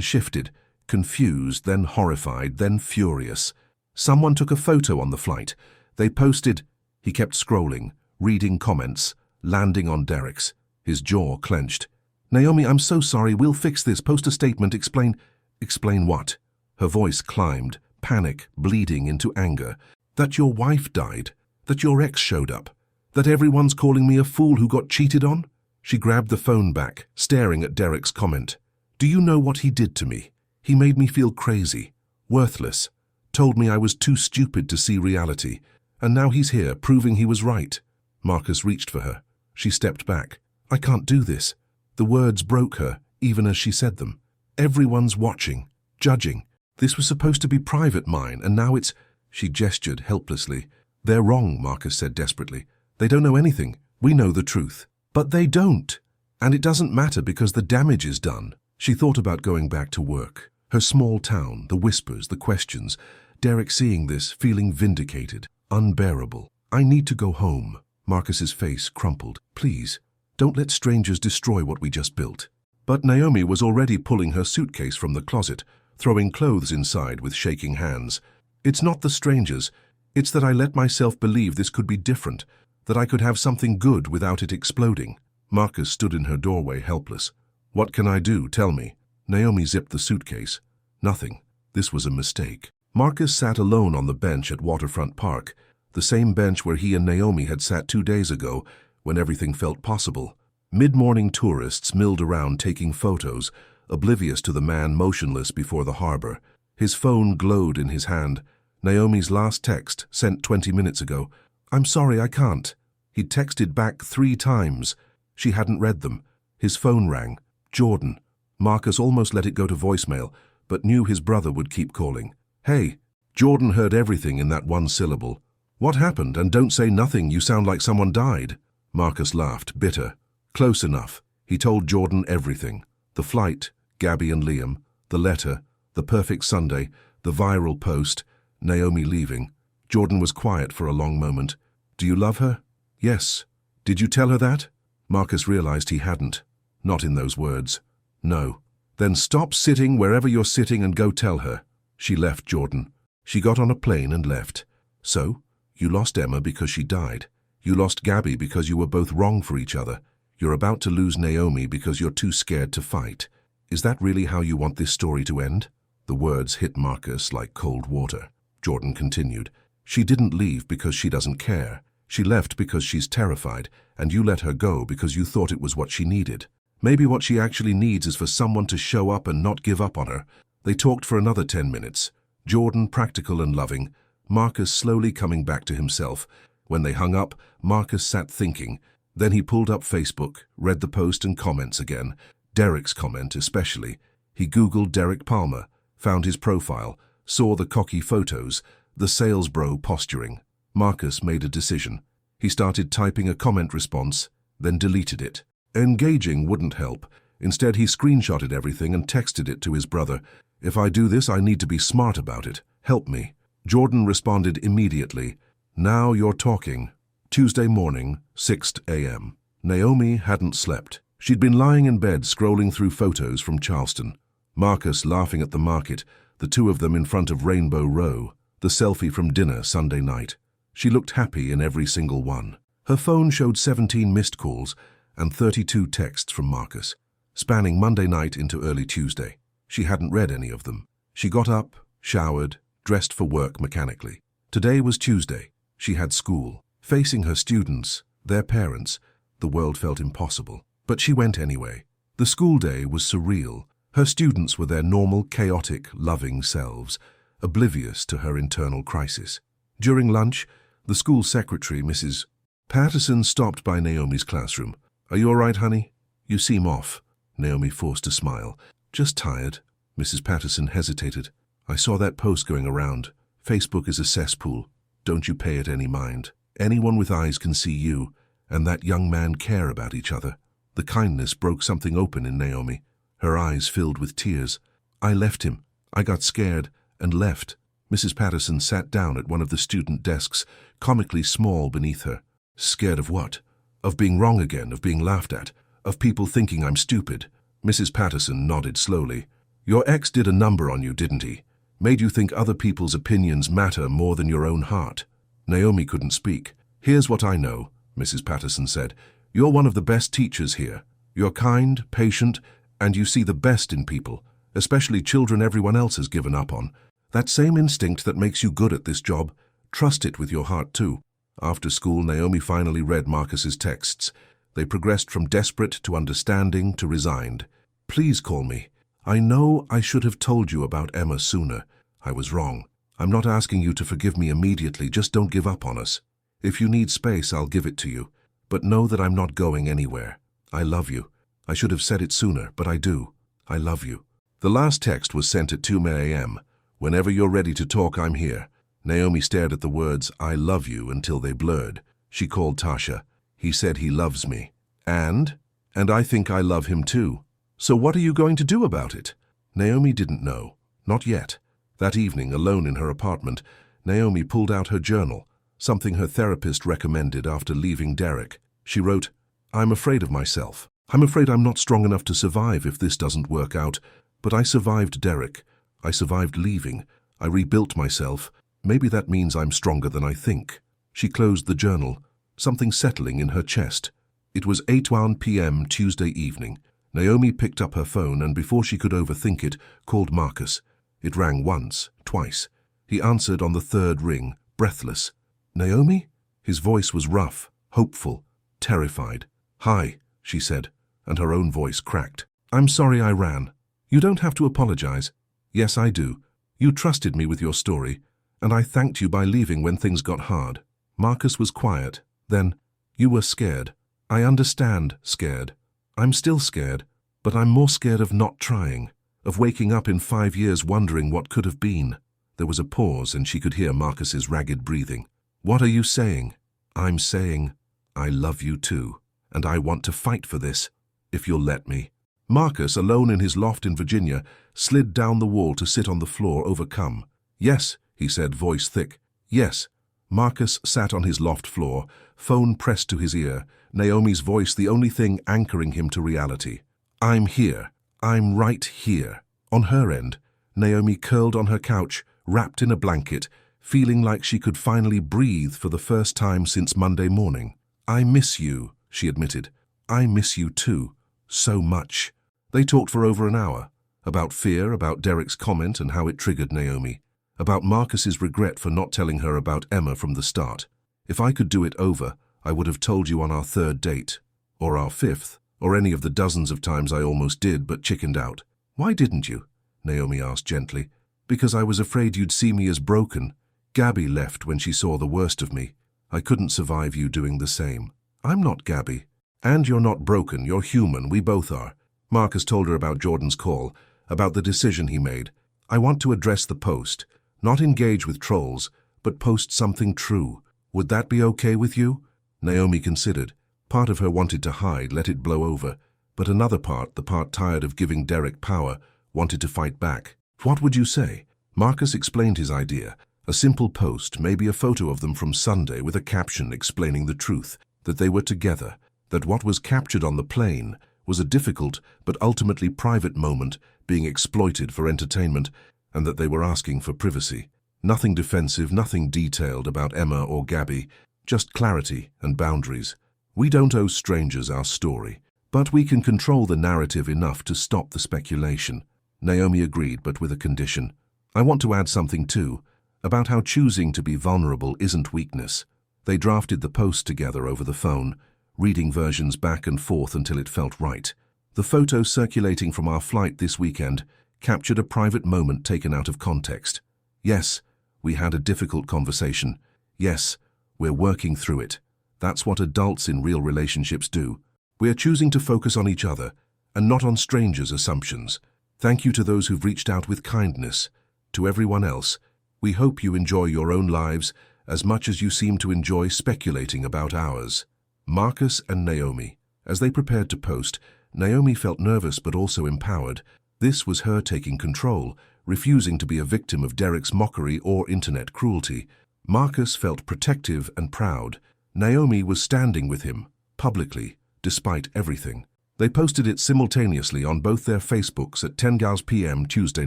shifted, confused, then horrified, then furious. Someone took a photo on the flight. They posted. He kept scrolling, reading comments, landing on Derek's. His jaw clenched. "Naomi, I'm so sorry. We'll fix this. Post a statement. Explain." "Explain what?" Her voice climbed, panic bleeding into anger. "That your wife died. That your ex showed up. That everyone's calling me a fool who got cheated on?" She grabbed the phone back, staring at Derek's comment. "Do you know what he did to me? He made me feel crazy, worthless, told me I was too stupid to see reality. And now he's here, proving he was right." Marcus reached for her. She stepped back. "I can't do this." The words broke her, even as she said them. "Everyone's watching, judging. This was supposed to be private mine, and now it's—" She gestured helplessly. "They're wrong," Marcus said desperately. "They don't know anything. We know the truth." "But they don't. And it doesn't matter because the damage is done." She thought about going back to work. Her small town, the whispers, the questions. Derek seeing this, feeling vindicated, unbearable. "I need to go home." Marcus's face crumpled. "Please, don't let strangers destroy what we just built." But Naomi was already pulling her suitcase from the closet, throwing clothes inside with shaking hands. "It's not the strangers. It's that I let myself believe this could be different, that I could have something good without it exploding." Marcus stood in her doorway, helpless. "What can I do? Tell me." Naomi zipped the suitcase. "Nothing. This was a mistake." Marcus sat alone on the bench at Waterfront Park, the same bench where he and Naomi had sat 2 days ago, when everything felt possible. Mid-morning tourists milled around taking photos, oblivious to the man motionless before the harbor. His phone glowed in his hand. Naomi's last text, sent 20 minutes ago. "I'm sorry, I can't." He'd texted back 3 times. She hadn't read them. His phone rang. Jordan. Marcus almost let it go to voicemail, but knew his brother would keep calling. "Hey." Jordan heard everything in that one syllable. "What happened? And don't say nothing, you sound like someone died." Marcus laughed, bitter. Close enough. He told Jordan everything. The flight, Gabby and Liam, the letter, the perfect Sunday, the viral post, Naomi leaving. Jordan was quiet for a long moment. Do you love her? Yes. Did you tell her that? Marcus realized he hadn't. Not in those words. No. Then stop sitting wherever you're sitting and go tell her. She left Jordan. She got on a plane and left. So, you lost Emma because she died. You lost Gabby because you were both wrong for each other. You're about to lose Naomi because you're too scared to fight. Is that really how you want this story to end? The words hit Marcus like cold water. Jordan continued. She didn't leave because she doesn't care. She left because she's terrified, and you let her go because you thought it was what she needed. Maybe what she actually needs is for someone to show up and not give up on her. They talked for another 10 minutes. Jordan practical and loving, Marcus slowly coming back to himself. When they hung up, Marcus sat thinking. Then he pulled up Facebook, read the post and comments again. Derek's comment especially. He Googled Derek Palmer, found his profile, saw the cocky photos, the sales bro posturing. Marcus made a decision. He started typing a comment response, then deleted it. Engaging wouldn't help. Instead, he screenshotted everything and texted it to his brother. If I do this, I need to be smart about it. Help me. Jordan responded immediately. Now you're talking. Tuesday morning, 6 a.m. Naomi hadn't slept. She'd been lying in bed scrolling through photos from Charleston. Marcus laughing at the market, the two of them in front of Rainbow Row, the selfie from dinner Sunday night. She looked happy in every single one. Her phone showed 17 missed calls and 32 texts from Marcus, spanning Monday night into early Tuesday. She hadn't read any of them. She got up, showered, dressed for work mechanically. Today was Tuesday. She had school. Facing her students, their parents, the world felt impossible. But she went anyway. The school day was surreal. Her students were their normal, chaotic, loving selves, oblivious to her internal crisis. During lunch, the school secretary, Mrs. Patterson, stopped by Naomi's classroom. Are you all right, honey? You seem off. Naomi forced a smile. Just tired. Mrs. Patterson hesitated. I saw that post going around. Facebook is a cesspool. Don't you pay it any mind. Anyone with eyes can see you and that young man care about each other. The kindness broke something open in Naomi. Her eyes filled with tears. I left him. I got scared and left. Mrs. Patterson sat down at one of the student desks, comically small beneath her. Scared of what? Of being wrong again, of being laughed at, of people thinking I'm stupid. Mrs. Patterson nodded slowly. Your ex did a number on you, didn't he? Made you think other people's opinions matter more than your own heart. Naomi couldn't speak. Here's what I know, Mrs. Patterson said. You're one of the best teachers here. You're kind, patient, and you see the best in people, especially children everyone else has given up on. That same instinct that makes you good at this job, trust it with your heart too. After school, Naomi finally read Marcus's texts. They progressed from desperate to understanding to resigned. Please call me. I know I should have told you about Emma sooner. I was wrong. I'm not asking you to forgive me immediately, just don't give up on us. If you need space, I'll give it to you. But know that I'm not going anywhere. I love you. I should have said it sooner, but I do. I love you. The last text was sent at 2 a.m. Whenever you're ready to talk, I'm here. Naomi stared at the words, I love you, until they blurred. She called Tasha. He said he loves me. And I think I love him too. So what are you going to do about it? Naomi didn't know. Not yet. That evening, alone in her apartment, Naomi pulled out her journal, something her therapist recommended after leaving Derek. She wrote, I'm afraid of myself. I'm afraid I'm not strong enough to survive if this doesn't work out. But I survived Derek. I survived leaving. I rebuilt myself. Maybe that means I'm stronger than I think. She closed the journal, something settling in her chest. It was 8:01 p.m. Tuesday evening. Naomi picked up her phone and before she could overthink it, called Marcus. It rang once, twice. He answered on the third ring, breathless. Naomi? His voice was rough, hopeful, terrified. Hi, she said, and her own voice cracked. I'm sorry I ran. You don't have to apologize. Yes, I do. You trusted me with your story, and I thanked you by leaving when things got hard. Marcus was quiet. Then, you were scared. I understand, scared. I'm still scared, but I'm more scared of not trying, of waking up in 5 years wondering what could have been. There was a pause and she could hear Marcus's ragged breathing. What are you saying? I'm saying, I love you too, and I want to fight for this, if you'll let me. Marcus, alone in his loft in Virginia, slid down the wall to sit on the floor overcome. Yes, he said, voice thick. Yes, Marcus sat on his loft floor, phone pressed to his ear, Naomi's voice the only thing anchoring him to reality. I'm here. I'm right here. On her end, Naomi curled on her couch, wrapped in a blanket, feeling like she could finally breathe for the first time since Monday morning. I miss you, she admitted. I miss you too. So much. They talked for over an hour. About fear, about Derek's comment and how it triggered Naomi. About Marcus's regret for not telling her about Emma from the start. If I could do it over, I would have told you on our third date. Or our fifth. Or any of the dozens of times I almost did but chickened out. Why didn't you? Naomi asked gently. Because I was afraid you'd see me as broken. Gabby left when she saw the worst of me. I couldn't survive you doing the same. I'm not Gabby. And you're not broken, you're human, we both are. Marcus told her about Jordan's call, about the decision he made. I want to address the post, not engage with trolls, but post something true. Would that be okay with you? Naomi considered. Part of her wanted to hide, let it blow over, but another part, the part tired of giving Derek power, wanted to fight back. What would you say? Marcus explained his idea. A simple post, maybe a photo of them from Sunday with a caption explaining the truth, that they were together, that what was captured on the plane was a difficult but ultimately private moment being exploited for entertainment, and that they were asking for privacy. Nothing defensive, nothing detailed about Emma or Gabby, just clarity and boundaries. We don't owe strangers our story, but we can control the narrative enough to stop the speculation. Naomi agreed, but with a condition. I want to add something too, about how choosing to be vulnerable isn't weakness. They drafted the post together over the phone, reading versions back and forth until it felt right. The photo circulating from our flight this weekend captured a private moment taken out of context. Yes, we had a difficult conversation. Yes, we're working through it. That's what adults in real relationships do. We're choosing to focus on each other and not on strangers' assumptions. Thank you to those who've reached out with kindness. To everyone else, we hope you enjoy your own lives as much as you seem to enjoy speculating about ours. Marcus and Naomi. As they prepared to post, Naomi felt nervous but also empowered. This was her taking control, refusing to be a victim of Derek's mockery or internet cruelty. Marcus felt protective and proud. Naomi was standing with him, publicly, despite everything. They posted it simultaneously on both their Facebooks at 10 p.m. Tuesday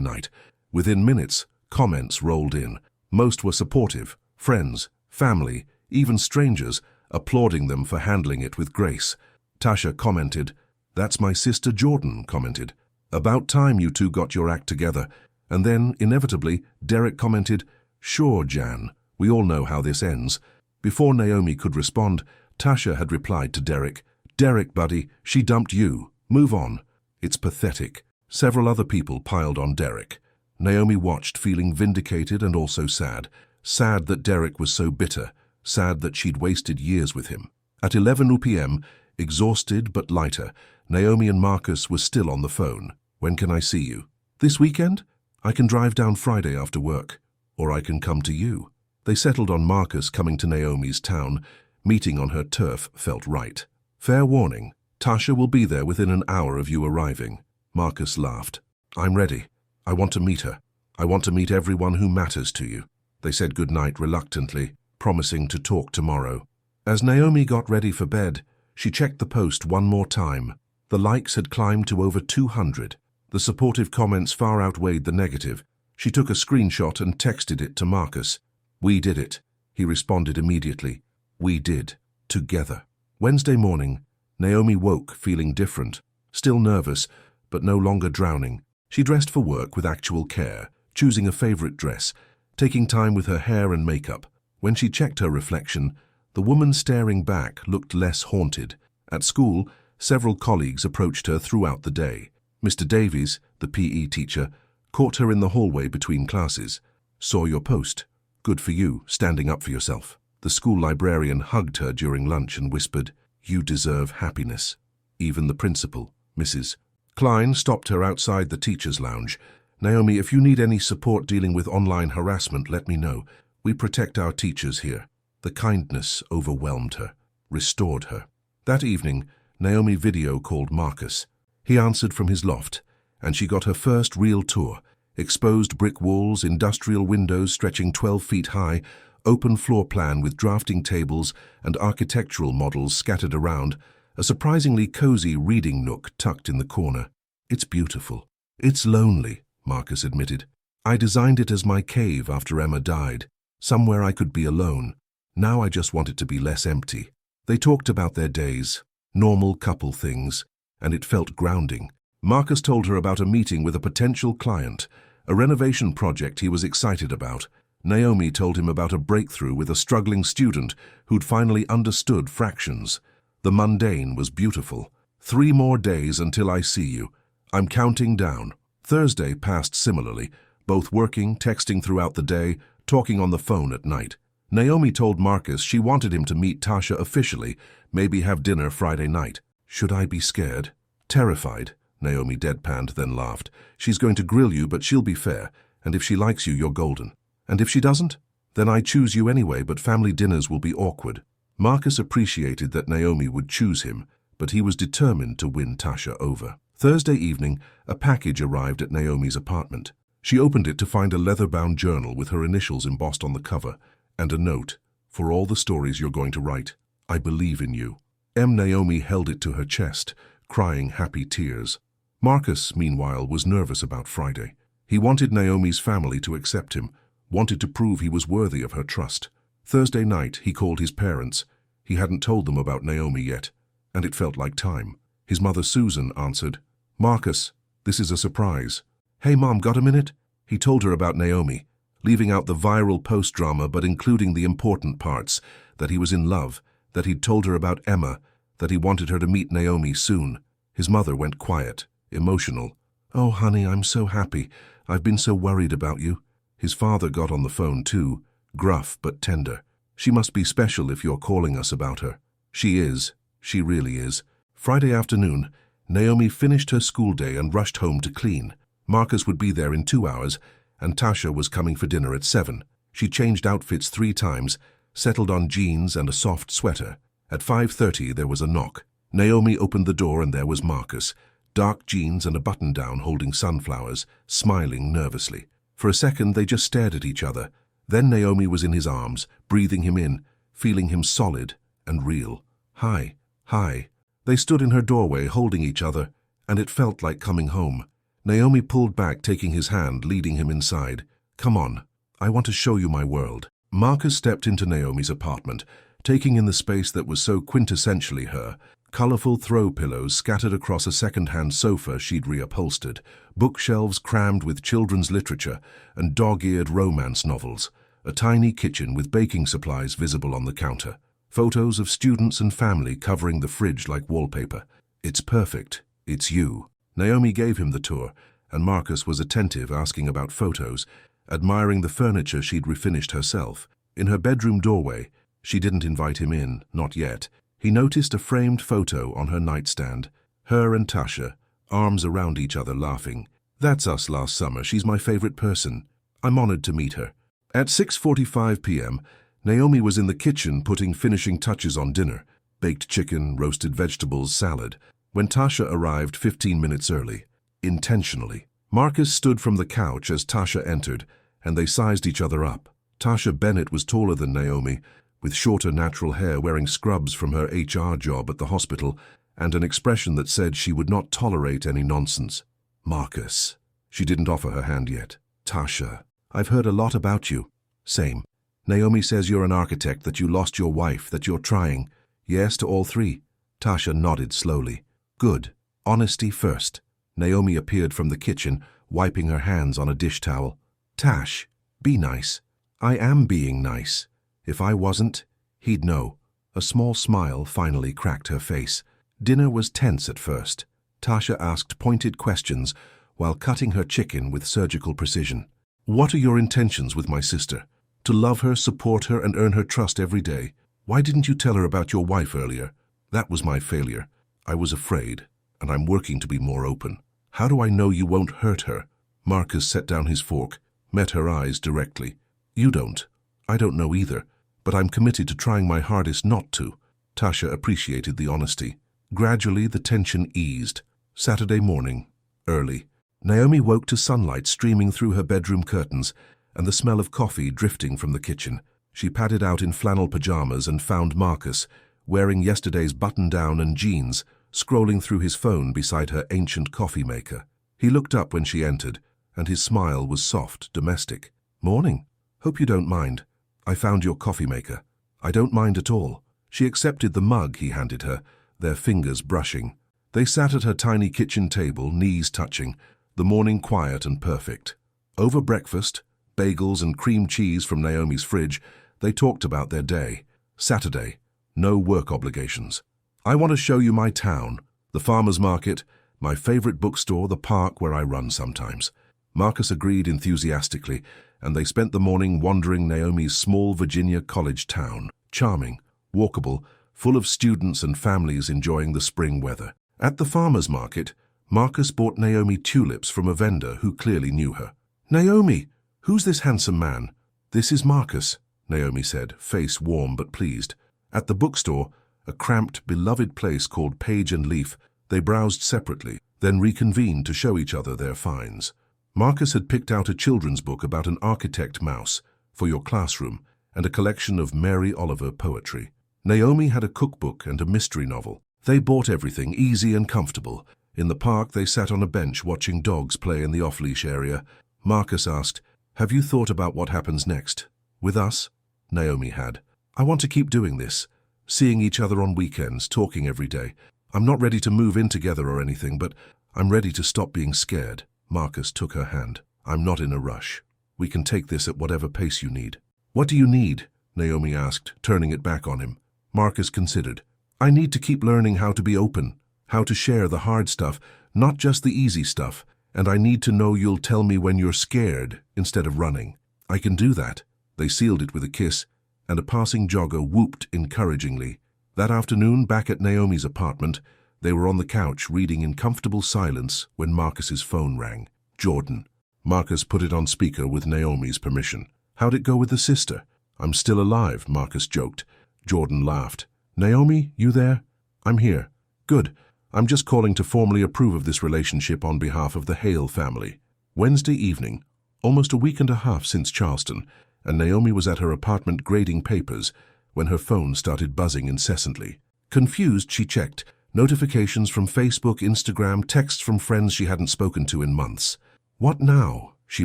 night. Within minutes, comments rolled in. Most were supportive, friends, family, even strangers, applauding them for handling it with grace. Tasha commented, "That's my sister Jordan," commented, "About time you two got your act together." And then, inevitably, Derek commented, "Sure, Jan, we all know how this ends." Before Naomi could respond, Tasha had replied to Derek, "Derek, buddy, she dumped you. Move on." It's pathetic. Several other people piled on Derek. Naomi watched, feeling vindicated and also sad. Sad that Derek was so bitter. Sad that she'd wasted years with him. At 11 p.m., exhausted but lighter, Naomi and Marcus were still on the phone. "When can I see you?" "This weekend? I can drive down Friday after work. Or I can come to you." They settled on Marcus coming to Naomi's town. Meeting on her turf felt right. "Fair warning, Tasha will be there within an hour of you arriving." Marcus laughed. "I'm ready. I want to meet her. I want to meet everyone who matters to you." They said goodnight reluctantly, promising to talk tomorrow. As Naomi got ready for bed, she checked the post one more time. The likes had climbed to over 200. The supportive comments far outweighed the negative. She took a screenshot and texted it to Marcus. "We did it." He responded immediately. "We did. Together." Wednesday morning, Naomi woke feeling different, still nervous, but no longer drowning. She dressed for work with actual care, choosing a favorite dress, taking time with her hair and makeup. When she checked her reflection, the woman staring back looked less haunted. At school, several colleagues approached her throughout the day. Mr. Davies, the PE teacher, caught her in the hallway between classes. "Saw your post. Good for you, standing up for yourself." The school librarian hugged her during lunch and whispered, "You deserve happiness." Even the principal, Mrs. Klein, stopped her outside the teacher's lounge. "Naomi, if you need any support dealing with online harassment, let me know. We protect our teachers here." The kindness overwhelmed her, restored her. That evening, Naomi video called Marcus. He answered from his loft, and she got her first real tour. Exposed brick walls, industrial windows stretching 12 feet high, Open floor plan with drafting tables and architectural models scattered around, a surprisingly cozy reading nook tucked in the corner. It's beautiful. It's lonely, Marcus admitted. I designed it as my cave after Emma died, somewhere I could be alone. Now I just want it to be less empty. They talked about their days, normal couple things, and it felt grounding. Marcus told her about a meeting with a potential client, a renovation project he was excited about. Naomi told him about a breakthrough with a struggling student who'd finally understood fractions. The mundane was beautiful. 3 more days until I see you. I'm counting down. Thursday passed similarly, both working, texting throughout the day, talking on the phone at night. Naomi told Marcus she wanted him to meet Tasha officially, maybe have dinner Friday night. Should I be scared? Terrified, Naomi deadpanned, then laughed. She's going to grill you, but she'll be fair, and if she likes you, you're golden. And if she doesn't? Then I choose you anyway, but family dinners will be awkward. Marcus appreciated that Naomi would choose him, but he was determined to win Tasha over. Thursday evening, a package arrived at Naomi's apartment. She opened it to find a leather-bound journal with her initials embossed on the cover, and a note, "For all the stories you're going to write, I believe in you." Naomi held it to her chest, crying happy tears. Marcus, meanwhile, was nervous about Friday. He wanted Naomi's family to accept him, wanted to prove he was worthy of her trust. Thursday night, he called his parents. He hadn't told them about Naomi yet, and it felt like time. His mother Susan answered, "Marcus, this is a surprise." "Hey Mom, got a minute?" He told her about Naomi, leaving out the viral post-drama but including the important parts, that he was in love, that he'd told her about Emma, that he wanted her to meet Naomi soon. His mother went quiet, emotional. "Oh honey, I'm so happy. I've been so worried about you." His father got on the phone too, gruff but tender. "She must be special if you're calling us about her." "She is. She really is." Friday afternoon, Naomi finished her school day and rushed home to clean. Marcus would be there in 2 hours, and Tasha was coming for dinner at 7. She changed outfits 3 times, settled on jeans and a soft sweater. At 5:30 there was a knock. Naomi opened the door and there was Marcus, dark jeans and a button-down holding sunflowers, smiling nervously. For a second they just stared at each other. Then Naomi was in his arms, breathing him in, feeling him solid and real. "Hi, hi." They stood in her doorway holding each other, and it felt like coming home. Naomi pulled back, taking his hand, leading him inside. "Come on, I want to show you my world." Marcus stepped into Naomi's apartment, taking in the space that was so quintessentially her. Colorful throw pillows scattered across a second-hand sofa she'd reupholstered, bookshelves crammed with children's literature and dog-eared romance novels, a tiny kitchen with baking supplies visible on the counter, photos of students and family covering the fridge like wallpaper. "It's perfect. It's you." Naomi gave him the tour, and Marcus was attentive, asking about photos, admiring the furniture she'd refinished herself. In her bedroom doorway, she didn't invite him in, not yet. He noticed a framed photo on her nightstand, her and Tasha, arms around each other laughing. "That's us last summer. She's my favorite person. I'm honored to meet her." At 6:45 p.m., Naomi was in the kitchen putting finishing touches on dinner, baked chicken, roasted vegetables, salad, when Tasha arrived 15 minutes early, intentionally. Marcus stood from the couch as Tasha entered, and they sized each other up. Tasha Bennett was taller than Naomi, with shorter natural hair, wearing scrubs from her HR job at the hospital, and an expression that said she would not tolerate any nonsense. "Marcus." She didn't offer her hand yet. "Tasha, I've heard a lot about you." "Same. Naomi says you're an architect, that you lost your wife, that you're trying." "Yes to all 3. Tasha nodded slowly. "Good. Honesty first." Naomi appeared from the kitchen, wiping her hands on a dish towel. "Tash, be nice." "I am being nice. If I wasn't, he'd know." A small smile finally cracked her face. Dinner was tense at first. Tasha asked pointed questions while cutting her chicken with surgical precision. "What are your intentions with my sister?" "To love her, support her, and earn her trust every day." "Why didn't you tell her about your wife earlier?" "That was my failure. I was afraid, and I'm working to be more open." "How do I know you won't hurt her?" Marcus set down his fork, met her eyes directly. "You don't. I don't know either, but I'm committed to trying my hardest not to." Tasha appreciated the honesty. Gradually, the tension eased. Saturday morning, early. Naomi woke to sunlight streaming through her bedroom curtains and the smell of coffee drifting from the kitchen. She padded out in flannel pajamas and found Marcus, wearing yesterday's button-down and jeans, scrolling through his phone beside her ancient coffee maker. He looked up when she entered, and his smile was soft, domestic. "Morning. Hope you don't mind. I found your coffee maker." "I don't mind at all." She accepted the mug he handed her, their fingers brushing. They sat at her tiny kitchen table, knees touching, the morning quiet and perfect. Over breakfast, bagels and cream cheese from Naomi's fridge, they talked about their day. Saturday, no work obligations. "I want to show you my town, the farmer's market, my favorite bookstore, the park where I run sometimes." Marcus agreed enthusiastically, and they spent the morning wandering Naomi's small Virginia college town. Charming, walkable, full of students and families enjoying the spring weather. At the farmer's market, Marcus bought Naomi tulips from a vendor who clearly knew her. "Naomi, who's this handsome man?" "This is Marcus," Naomi said, face warm but pleased. At the bookstore, a cramped, beloved place called Page and Leaf, they browsed separately, then reconvened to show each other their finds. Marcus had picked out a children's book about an architect mouse for your classroom and a collection of Mary Oliver poetry. Naomi had a cookbook and a mystery novel. They bought everything easy and comfortable. In the park, they sat on a bench watching dogs play in the off-leash area. Marcus asked, "Have you thought about what happens next? With us?" Naomi had. "I want to keep doing this, seeing each other on weekends, talking every day. I'm not ready to move in together or anything, but I'm ready to stop being scared." Marcus took her hand. "I'm not in a rush. We can take this at whatever pace you need." "What do you need?" Naomi asked, turning it back on him. Marcus considered. "I need to keep learning how to be open, how to share the hard stuff, not just the easy stuff, and I need to know you'll tell me when you're scared instead of running." "I can do that." They sealed it with a kiss, and a passing jogger whooped encouragingly. That afternoon, back at Naomi's apartment, they were on the couch reading in comfortable silence when Marcus's phone rang. "Jordan." Marcus put it on speaker with Naomi's permission. "How'd it go with the sister?" "I'm still alive," Marcus joked. Jordan laughed. "Naomi, you there?" "I'm here." "Good. I'm just calling to formally approve of this relationship on behalf of the Hale family." Wednesday evening, almost a week and a half since Charleston, and Naomi was at her apartment grading papers when her phone started buzzing incessantly. Confused, she checked. Notifications from Facebook, Instagram, texts from friends she hadn't spoken to in months. "What now?" she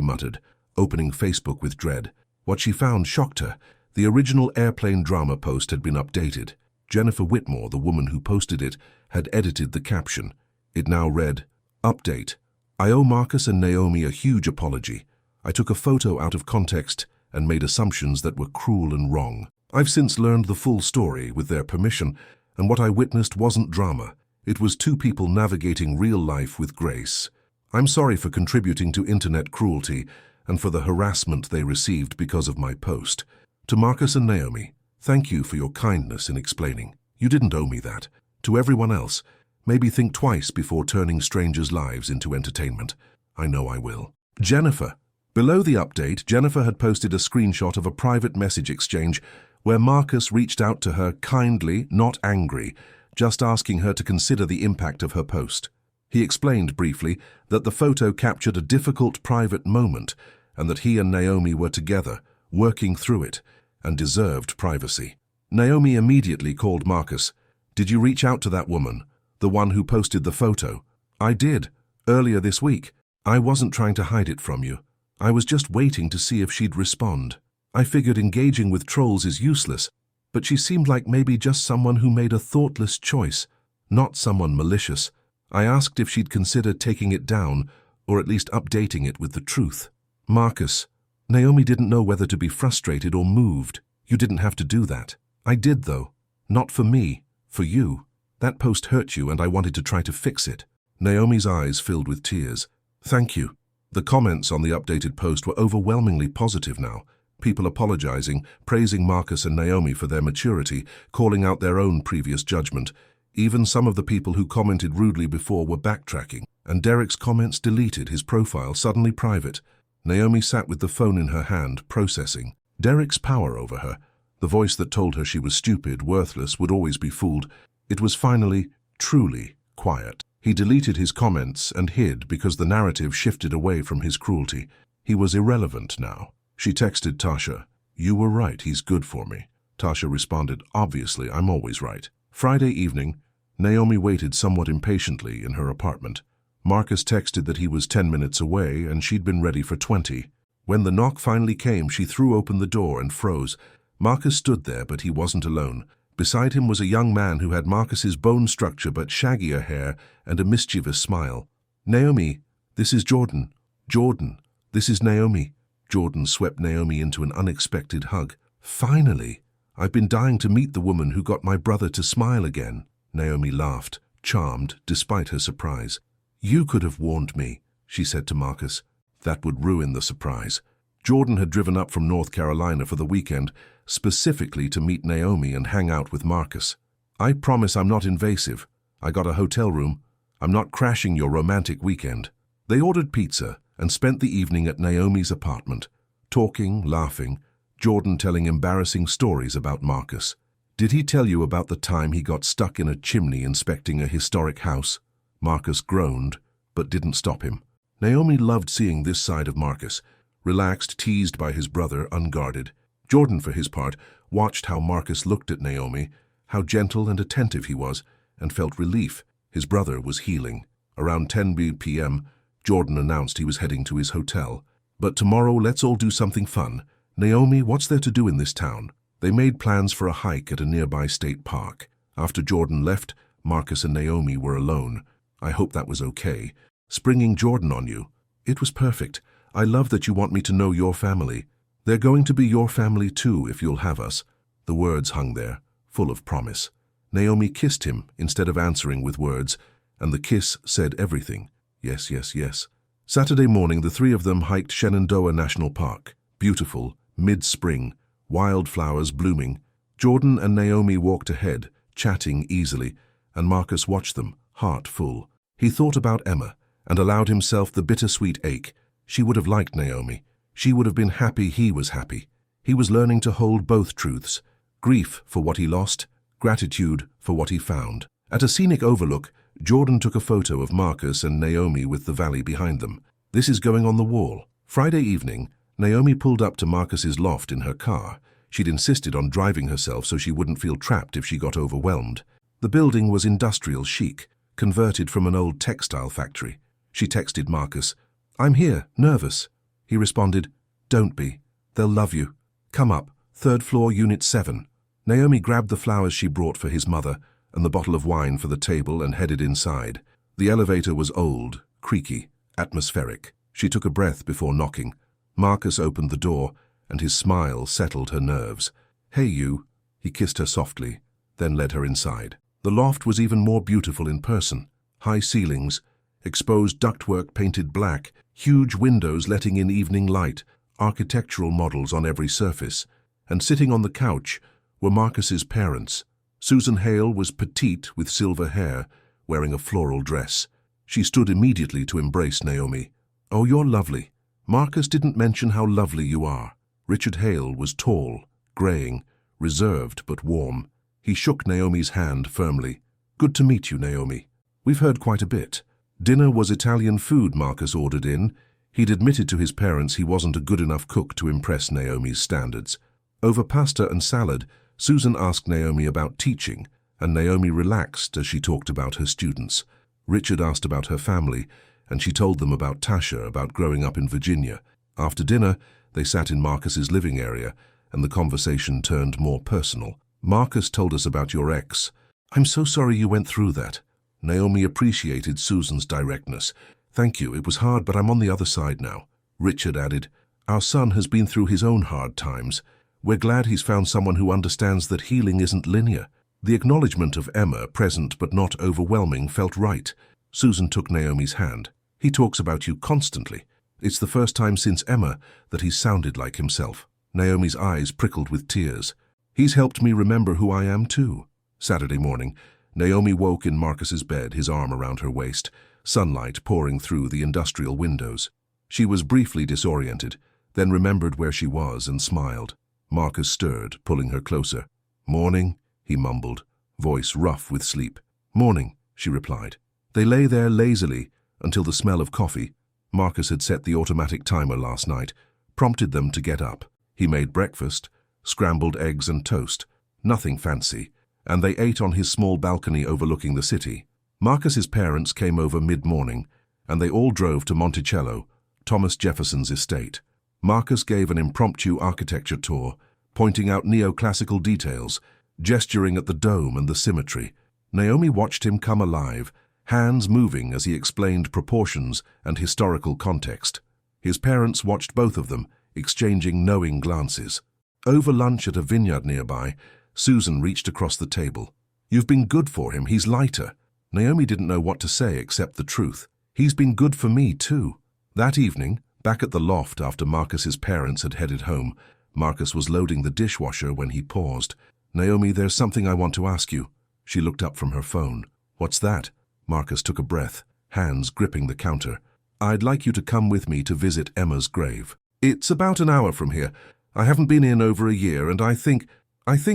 muttered, opening Facebook with dread. What she found shocked her. The original airplane drama post had been updated. Jennifer Whitmore, the woman who posted it, had edited the caption. It now read, "Update. I owe Marcus and Naomi a huge apology. I took a photo out of context and made assumptions that were cruel and wrong. I've since learned the full story with their permission, and what I witnessed wasn't drama. It was two people navigating real life with grace. I'm sorry for contributing to internet cruelty and for the harassment they received because of my post. To Marcus and Naomi, thank you for your kindness in explaining. You didn't owe me that. To everyone else, maybe think twice before turning strangers' lives into entertainment. I know I will." Jennifer. Below the update, Jennifer had posted a screenshot of a private message exchange where Marcus reached out to her kindly, not angry, just asking her to consider the impact of her post. He explained briefly that the photo captured a difficult private moment and that he and Naomi were together, working through it, and deserved privacy. Naomi immediately called Marcus. "Did you reach out to that woman, the one who posted the photo?" "I did, earlier this week. I wasn't trying to hide it from you. I was just waiting to see if she'd respond. I figured engaging with trolls is useless, but she seemed like maybe just someone who made a thoughtless choice, not someone malicious. I asked if she'd consider taking it down, or at least updating it with the truth." Marcus. Naomi didn't know whether to be frustrated or moved. "You didn't have to do that." "I did, though. Not for me, for you. That post hurt you, and I wanted to try to fix it." Naomi's eyes filled with tears. "Thank you." The comments on the updated post were overwhelmingly positive now. People apologizing, praising Marcus and Naomi for their maturity, calling out their own previous judgment. Even some of the people who commented rudely before were backtracking, and Derek's comments deleted, his profile suddenly private. Naomi sat with the phone in her hand, processing. Derek's power over her, the voice that told her she was stupid, worthless, would always be fooled. It was finally, truly, quiet. He deleted his comments and hid because the narrative shifted away from his cruelty. He was irrelevant now. She texted Tasha, You were right, he's good for me. Tasha responded, obviously, I'm always right. Friday evening, Naomi waited somewhat impatiently in her apartment. Marcus texted that he was 10 minutes away and she'd been ready for 20. When the knock finally came, she threw open the door and froze. Marcus stood there, but he wasn't alone. Beside him was a young man who had Marcus's bone structure but shaggier hair and a mischievous smile. Naomi, this is Jordan. Jordan, this is Naomi. Jordan swept Naomi into an unexpected hug. Finally! I've been dying to meet the woman who got my brother to smile again. Naomi laughed, charmed despite her surprise. You could have warned me, she said to Marcus. That would ruin the surprise. Jordan had driven up from North Carolina for the weekend, specifically to meet Naomi and hang out with Marcus. I promise I'm not invasive. I got a hotel room. I'm not crashing your romantic weekend. They ordered pizza and spent the evening at Naomi's apartment, talking, laughing, Jordan telling embarrassing stories about Marcus. Did he tell you about the time he got stuck in a chimney inspecting a historic house? Marcus groaned, but didn't stop him. Naomi loved seeing this side of Marcus, relaxed, teased by his brother, unguarded. Jordan, for his part, watched how Marcus looked at Naomi, how gentle and attentive he was, and felt relief. His brother was healing. Around 10 p.m., Jordan announced he was heading to his hotel. But tomorrow, let's all do something fun. Naomi, what's there to do in this town? They made plans for a hike at a nearby state park. After Jordan left, Marcus and Naomi were alone. I hope that was okay. Springing Jordan on you. It was perfect. I love that you want me to know your family. They're going to be your family too, if you'll have us. The words hung there, full of promise. Naomi kissed him instead of answering with words, and the kiss said everything. Yes, yes, yes. Saturday morning, the three of them hiked Shenandoah National Park. Beautiful, mid-spring, wildflowers blooming. Jordan and Naomi walked ahead, chatting easily, and Marcus watched them, heart full. He thought about Emma and allowed himself the bittersweet ache. She would have liked Naomi. She would have been happy he was happy. He was learning to hold both truths, grief for what he lost, gratitude for what he found. At a scenic overlook, Jordan took a photo of Marcus and Naomi with the valley behind them. This is going on the wall. Friday evening, Naomi pulled up to Marcus's loft in her car. She'd insisted on driving herself so she wouldn't feel trapped if she got overwhelmed. The building was industrial chic, converted from an old textile factory. She texted Marcus, "I'm here, nervous." He responded, "Don't be. They'll love you. Come up, 3rd floor, unit 7. Naomi grabbed the flowers she brought for his mother and the bottle of wine for the table and headed inside. The elevator was old, creaky, atmospheric. She took a breath before knocking. Marcus opened the door, and his smile settled her nerves. "Hey, you." He kissed her softly, then led her inside. The loft was even more beautiful in person. High ceilings, exposed ductwork painted black, huge windows letting in evening light, architectural models on every surface. And sitting on the couch were Marcus's parents. Susan Hale was petite with silver hair, wearing a floral dress. She stood immediately to embrace Naomi. "Oh, you're lovely. Marcus didn't mention how lovely you are." Richard Hale was tall, graying, reserved but warm. He shook Naomi's hand firmly. "Good to meet you, Naomi. We've heard quite a bit." Dinner was Italian food Marcus ordered in. He'd admitted to his parents he wasn't a good enough cook to impress Naomi's standards. Over pasta and salad, Susan asked Naomi about teaching, and Naomi relaxed as she talked about her students. Richard asked about her family, and she told them about Tasha, about growing up in Virginia. After dinner, they sat in Marcus's living area, and the conversation turned more personal. "Marcus told us about your ex. I'm so sorry you went through that." Naomi appreciated Susan's directness. "Thank you, it was hard, but I'm on the other side now." Richard added, "Our son has been through his own hard times. We're glad he's found someone who understands that healing isn't linear." The acknowledgement of Emma, present but not overwhelming, felt right. Susan took Naomi's hand. "He talks about you constantly. It's the first time since Emma that he's sounded like himself." Naomi's eyes prickled with tears. "He's helped me remember who I am too." Saturday morning, Naomi woke in Marcus's bed, his arm around her waist, sunlight pouring through the industrial windows. She was briefly disoriented, then remembered where she was and smiled. Marcus stirred, pulling her closer. "Morning," he mumbled, voice rough with sleep. "Morning," she replied. They lay there lazily until the smell of coffee, Marcus had set the automatic timer last night, prompted them to get up. He made breakfast, scrambled eggs and toast, nothing fancy, and they ate on his small balcony overlooking the city. Marcus's parents came over mid-morning, and they all drove to Monticello, Thomas Jefferson's estate. Marcus gave an impromptu architecture tour, pointing out neoclassical details, gesturing at the dome and the symmetry. Naomi watched him come alive, hands moving as he explained proportions and historical context. His parents watched both of them, exchanging knowing glances. Over lunch at a vineyard nearby, Susan reached across the table. "You've been good for him, he's lighter." Naomi didn't know what to say except the truth. "He's been good for me too." That evening, back at the loft after Marcus's parents had headed home, Marcus was loading the dishwasher when he paused. "Naomi, there's something I want to ask you." She looked up from her phone. "What's that?" Marcus took a breath, hands gripping the counter. "I'd like you to come with me to visit Emma's grave. It's about an hour from here. I haven't been in over a year, and I think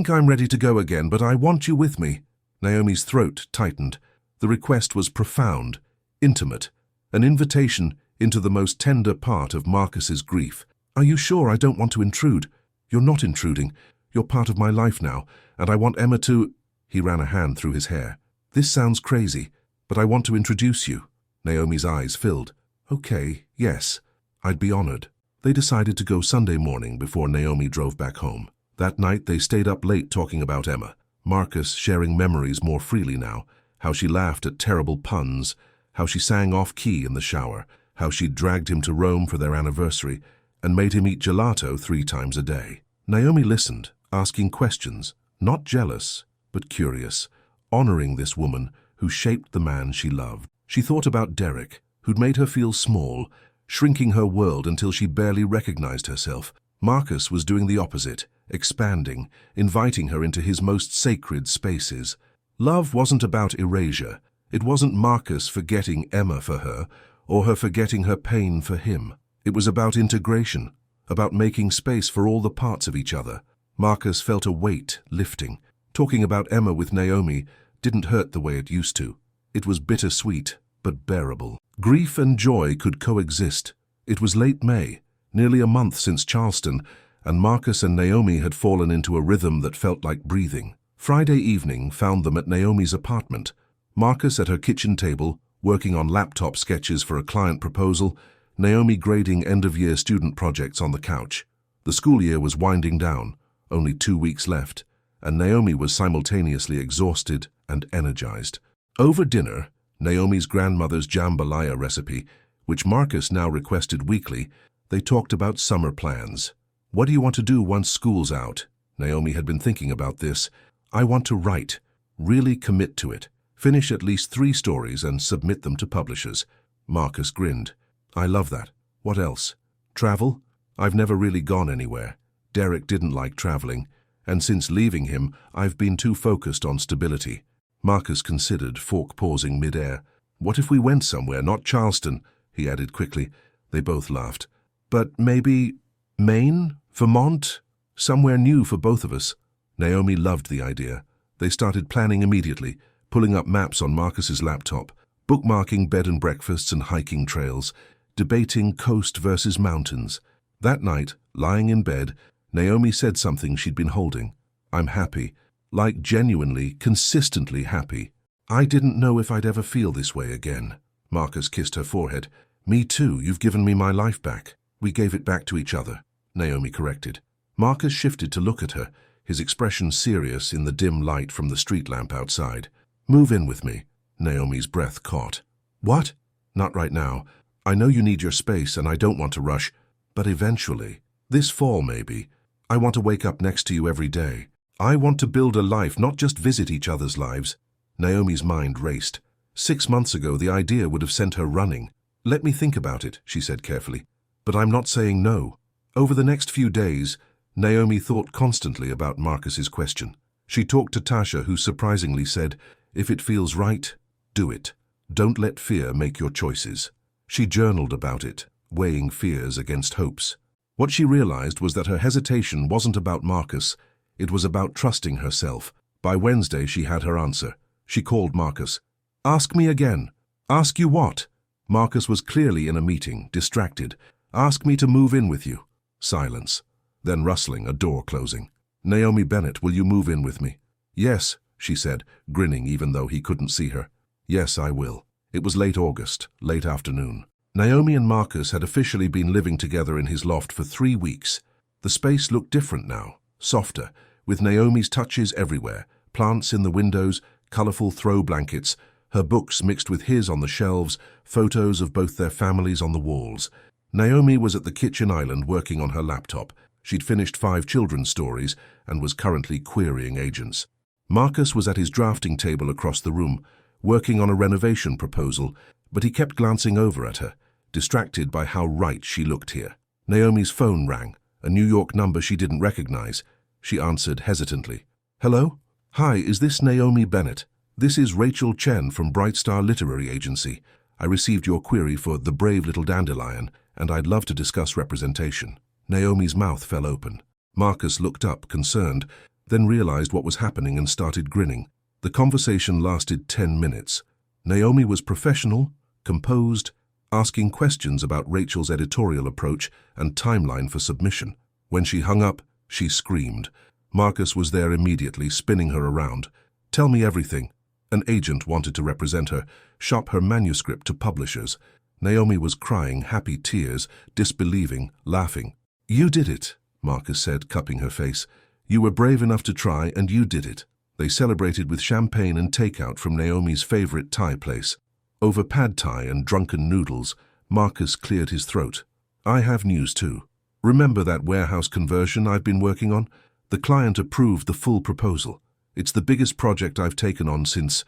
I'm ready to go again, but I want you with me." Naomi's throat tightened. The request was profound, intimate, an invitation into the most tender part of Marcus's grief. "Are you sure I don't want to intrude?" "You're not intruding. You're part of my life now, and I want Emma to—" He ran a hand through his hair. "This sounds crazy, but I want to introduce you." Naomi's eyes filled. "Okay, yes, I'd be honored." They decided to go Sunday morning before Naomi drove back home. That night they stayed up late talking about Emma, Marcus sharing memories more freely now, how she laughed at terrible puns, how she sang off-key in the shower, how she dragged him to Rome for their anniversary and made him eat gelato 3 times a day. Naomi listened, asking questions, not jealous, but curious, honoring this woman who shaped the man she loved. She thought about Derek, who'd made her feel small, shrinking her world until she barely recognized herself. Marcus was doing the opposite, expanding, inviting her into his most sacred spaces. Love wasn't about erasure. It wasn't Marcus forgetting Emma for her, or her forgetting her pain for him. It was about integration, about making space for all the parts of each other. Marcus felt a weight lifting. Talking about Emma with Naomi didn't hurt the way it used to. It was bittersweet, but bearable. Grief and joy could coexist. It was late May, nearly a month since Charleston, and Marcus and Naomi had fallen into a rhythm that felt like breathing. Friday evening found them at Naomi's apartment. Marcus at her kitchen table, working on laptop sketches for a client proposal, Naomi grading end-of-year student projects on the couch. The school year was winding down, only 2 weeks left, and Naomi was simultaneously exhausted and energized. Over dinner, Naomi's grandmother's jambalaya recipe, which Marcus now requested weekly, they talked about summer plans. "What do you want to do once school's out?" Naomi had been thinking about this. "I want to write, really commit to it, finish at least 3 stories and submit them to publishers." Marcus grinned. "I love that. What else? Travel? I've never really gone anywhere. Derek didn't like traveling, and since leaving him, I've been too focused on stability." Marcus considered, fork pausing mid-air. "What if we went somewhere, not Charleston?" he added quickly. They both laughed. "But maybe Maine? Vermont? Somewhere new for both of us." Naomi loved the idea. They started planning immediately, pulling up maps on Marcus's laptop, bookmarking bed and breakfasts and hiking trails, debating coast versus mountains. That night, lying in bed, Naomi said something she'd been holding. "I'm happy. Like genuinely, consistently happy. I didn't know if I'd ever feel this way again." Marcus kissed her forehead. "Me too, you've given me my life back." "We gave it back to each other," Naomi corrected. Marcus shifted to look at her, his expression serious in the dim light from the street lamp outside. "Move in with me." Naomi's breath caught. "What?" "Not right now. I know you need your space and I don't want to rush, but eventually. This fall, maybe. I want to wake up next to you every day. I want to build a life, not just visit each other's lives." Naomi's mind raced. 6 months ago, the idea would have sent her running. "Let me think about it," she said carefully. "But I'm not saying no." Over the next few days, Naomi thought constantly about Marcus's question. She talked to Tasha, who surprisingly said, "If it feels right, do it. Don't let fear make your choices." She journaled about it, weighing fears against hopes. What she realized was that her hesitation wasn't about Marcus, it was about trusting herself. By Wednesday, she had her answer. She called Marcus. "Ask me again." "Ask you what?" Marcus was clearly in a meeting, distracted. "Ask me to move in with you." Silence. Then rustling, a door closing. "Naomi Bennett, will you move in with me?" "Yes," she said, grinning even though he couldn't see her. "Yes, I will." It was late August, late afternoon. Naomi and Marcus had officially been living together in his loft for 3 weeks. The space looked different now, softer, with Naomi's touches everywhere, plants in the windows, colorful throw blankets, her books mixed with his on the shelves, photos of both their families on the walls. Naomi was at the kitchen island working on her laptop. She'd finished 5 children's stories and was currently querying agents. Marcus was at his drafting table across the room, working on a renovation proposal, but he kept glancing over at her, distracted by how right she looked here. Naomi's phone rang, a New York number she didn't recognize. She answered hesitantly. "Hello? Hi, is this Naomi Bennett? This is Rachel Chen from Bright Star Literary Agency. I received your query for The Brave Little Dandelion, and I'd love to discuss representation." Naomi's mouth fell open. Marcus looked up, concerned, then realized what was happening and started grinning. The conversation lasted 10 minutes. Naomi was professional, composed, asking questions about Rachel's editorial approach and timeline for submission. When she hung up, she screamed. Marcus was there immediately, spinning her around. "Tell me everything." An agent wanted to represent her, shop her manuscript to publishers. Naomi was crying happy tears, disbelieving, laughing. "You did it," Marcus said, cupping her face. "You were brave enough to try, and you did it." They celebrated with champagne and takeout from Naomi's favorite Thai place. Over pad Thai and drunken noodles, Marcus cleared his throat. "I have news too. Remember that warehouse conversion I've been working on? The client approved the full proposal. It's the biggest project I've taken on since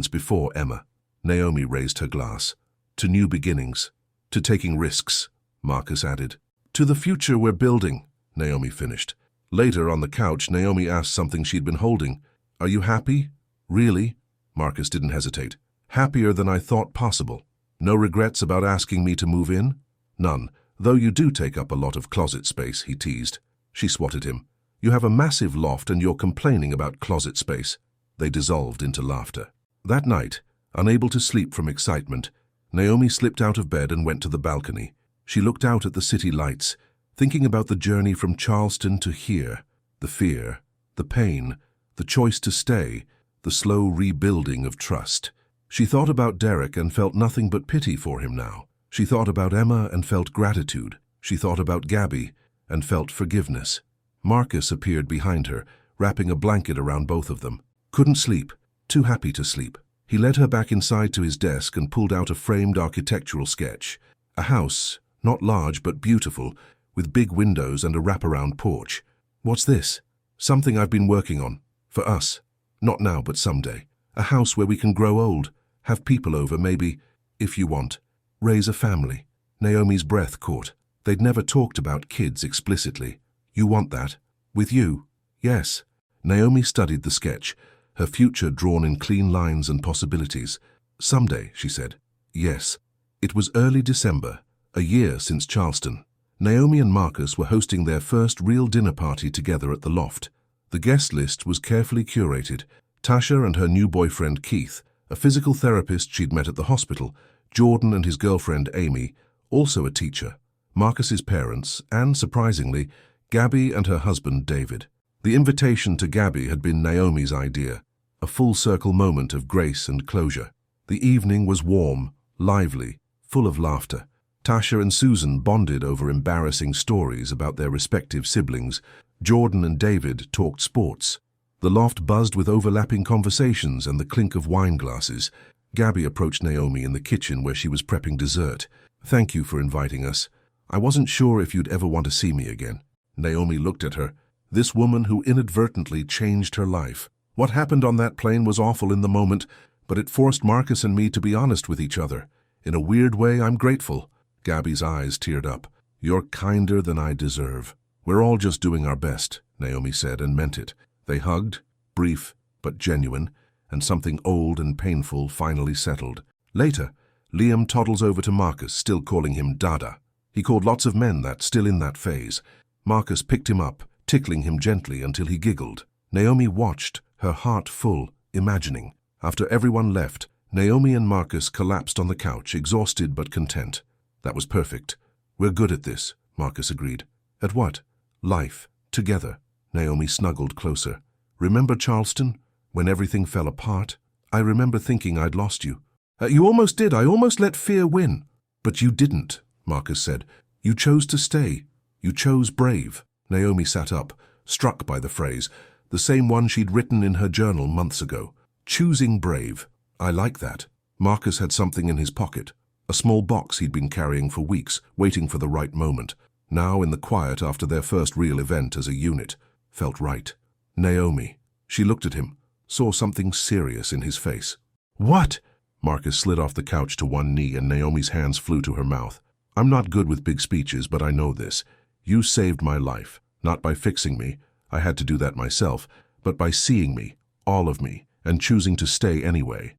before Emma." Naomi raised her glass. "To new beginnings. To taking risks," Marcus added. "To the future we're building," Naomi finished. Later, on the couch, Naomi asked something she'd been holding. "Are you happy? Really?" Marcus didn't hesitate. "Happier than I thought possible. No regrets about asking me to move in?" "None, though you do take up a lot of closet space," he teased. She swatted him. "You have a massive loft and you're complaining about closet space." They dissolved into laughter. That night, unable to sleep from excitement, Naomi slipped out of bed and went to the balcony. She looked out at the city lights, thinking about the journey from Charleston to here, the fear, the pain, the choice to stay, the slow rebuilding of trust. She thought about Derek and felt nothing but pity for him now. She thought about Emma and felt gratitude. She thought about Gabby and felt forgiveness. Marcus appeared behind her, wrapping a blanket around both of them. Couldn't sleep, too happy to sleep. He led her back inside to his desk and pulled out a framed architectural sketch. A house, not large but beautiful, with big windows and a wraparound porch. "What's this?" "Something I've been working on. For us. Not now, but someday. A house where we can grow old, have people over, maybe, if you want. Raise a family." Naomi's breath caught. They'd never talked about kids explicitly. "You want that? With you?" "Yes." Naomi studied the sketch, her future drawn in clean lines and possibilities. "Someday," she said. "Yes." It was early December, a year since Charleston. Naomi and Marcus were hosting their first real dinner party together at the loft. The guest list was carefully curated. Tasha and her new boyfriend Keith, a physical therapist she'd met at the hospital, Jordan and his girlfriend Amy, also a teacher, Marcus's parents, and, surprisingly, Gabby and her husband David. The invitation to Gabby had been Naomi's idea, a full-circle moment of grace and closure. The evening was warm, lively, full of laughter. Tasha and Susan bonded over embarrassing stories about their respective siblings. Jordan and David talked sports. The loft buzzed with overlapping conversations and the clink of wine glasses. Gabby approached Naomi in the kitchen where she was prepping dessert. "Thank you for inviting us. I wasn't sure if you'd ever want to see me again." Naomi looked at her. This woman who inadvertently changed her life. What happened on that plane was awful in the moment, but it forced Marcus and me to be honest with each other. In a weird way, I'm grateful. Gabby's eyes teared up. "You're kinder than I deserve." "We're all just doing our best," Naomi said, and meant it. They hugged, brief but genuine, and something old and painful finally settled. Later, Liam toddles over to Marcus, still calling him Dada. He called lots of men that, still in that phase. Marcus picked him up, tickling him gently until he giggled. Naomi watched, her heart full, imagining. After everyone left, Naomi and Marcus collapsed on the couch, exhausted but content. "That was perfect. We're good at this," Marcus agreed. At what? Life. Together. Naomi snuggled closer. Remember Charleston? When everything fell apart? I remember thinking I'd lost you. You almost did. I almost let fear win. But you didn't, Marcus said. You chose to stay. You chose brave. Naomi sat up, struck by the phrase, the same one she'd written in her journal months ago. Choosing brave. I like that. Marcus had something in his pocket, a small box he'd been carrying for weeks, waiting for the right moment. Now, in the quiet after their first real event as a unit, felt right. Naomi. She looked at him, saw something serious in his face. What? Marcus slid off the couch to one knee and Naomi's hands flew to her mouth. I'm not good with big speeches, but I know this. You saved my life, not by fixing me, I had to do that myself, but by seeing me, all of me, and choosing to stay anyway.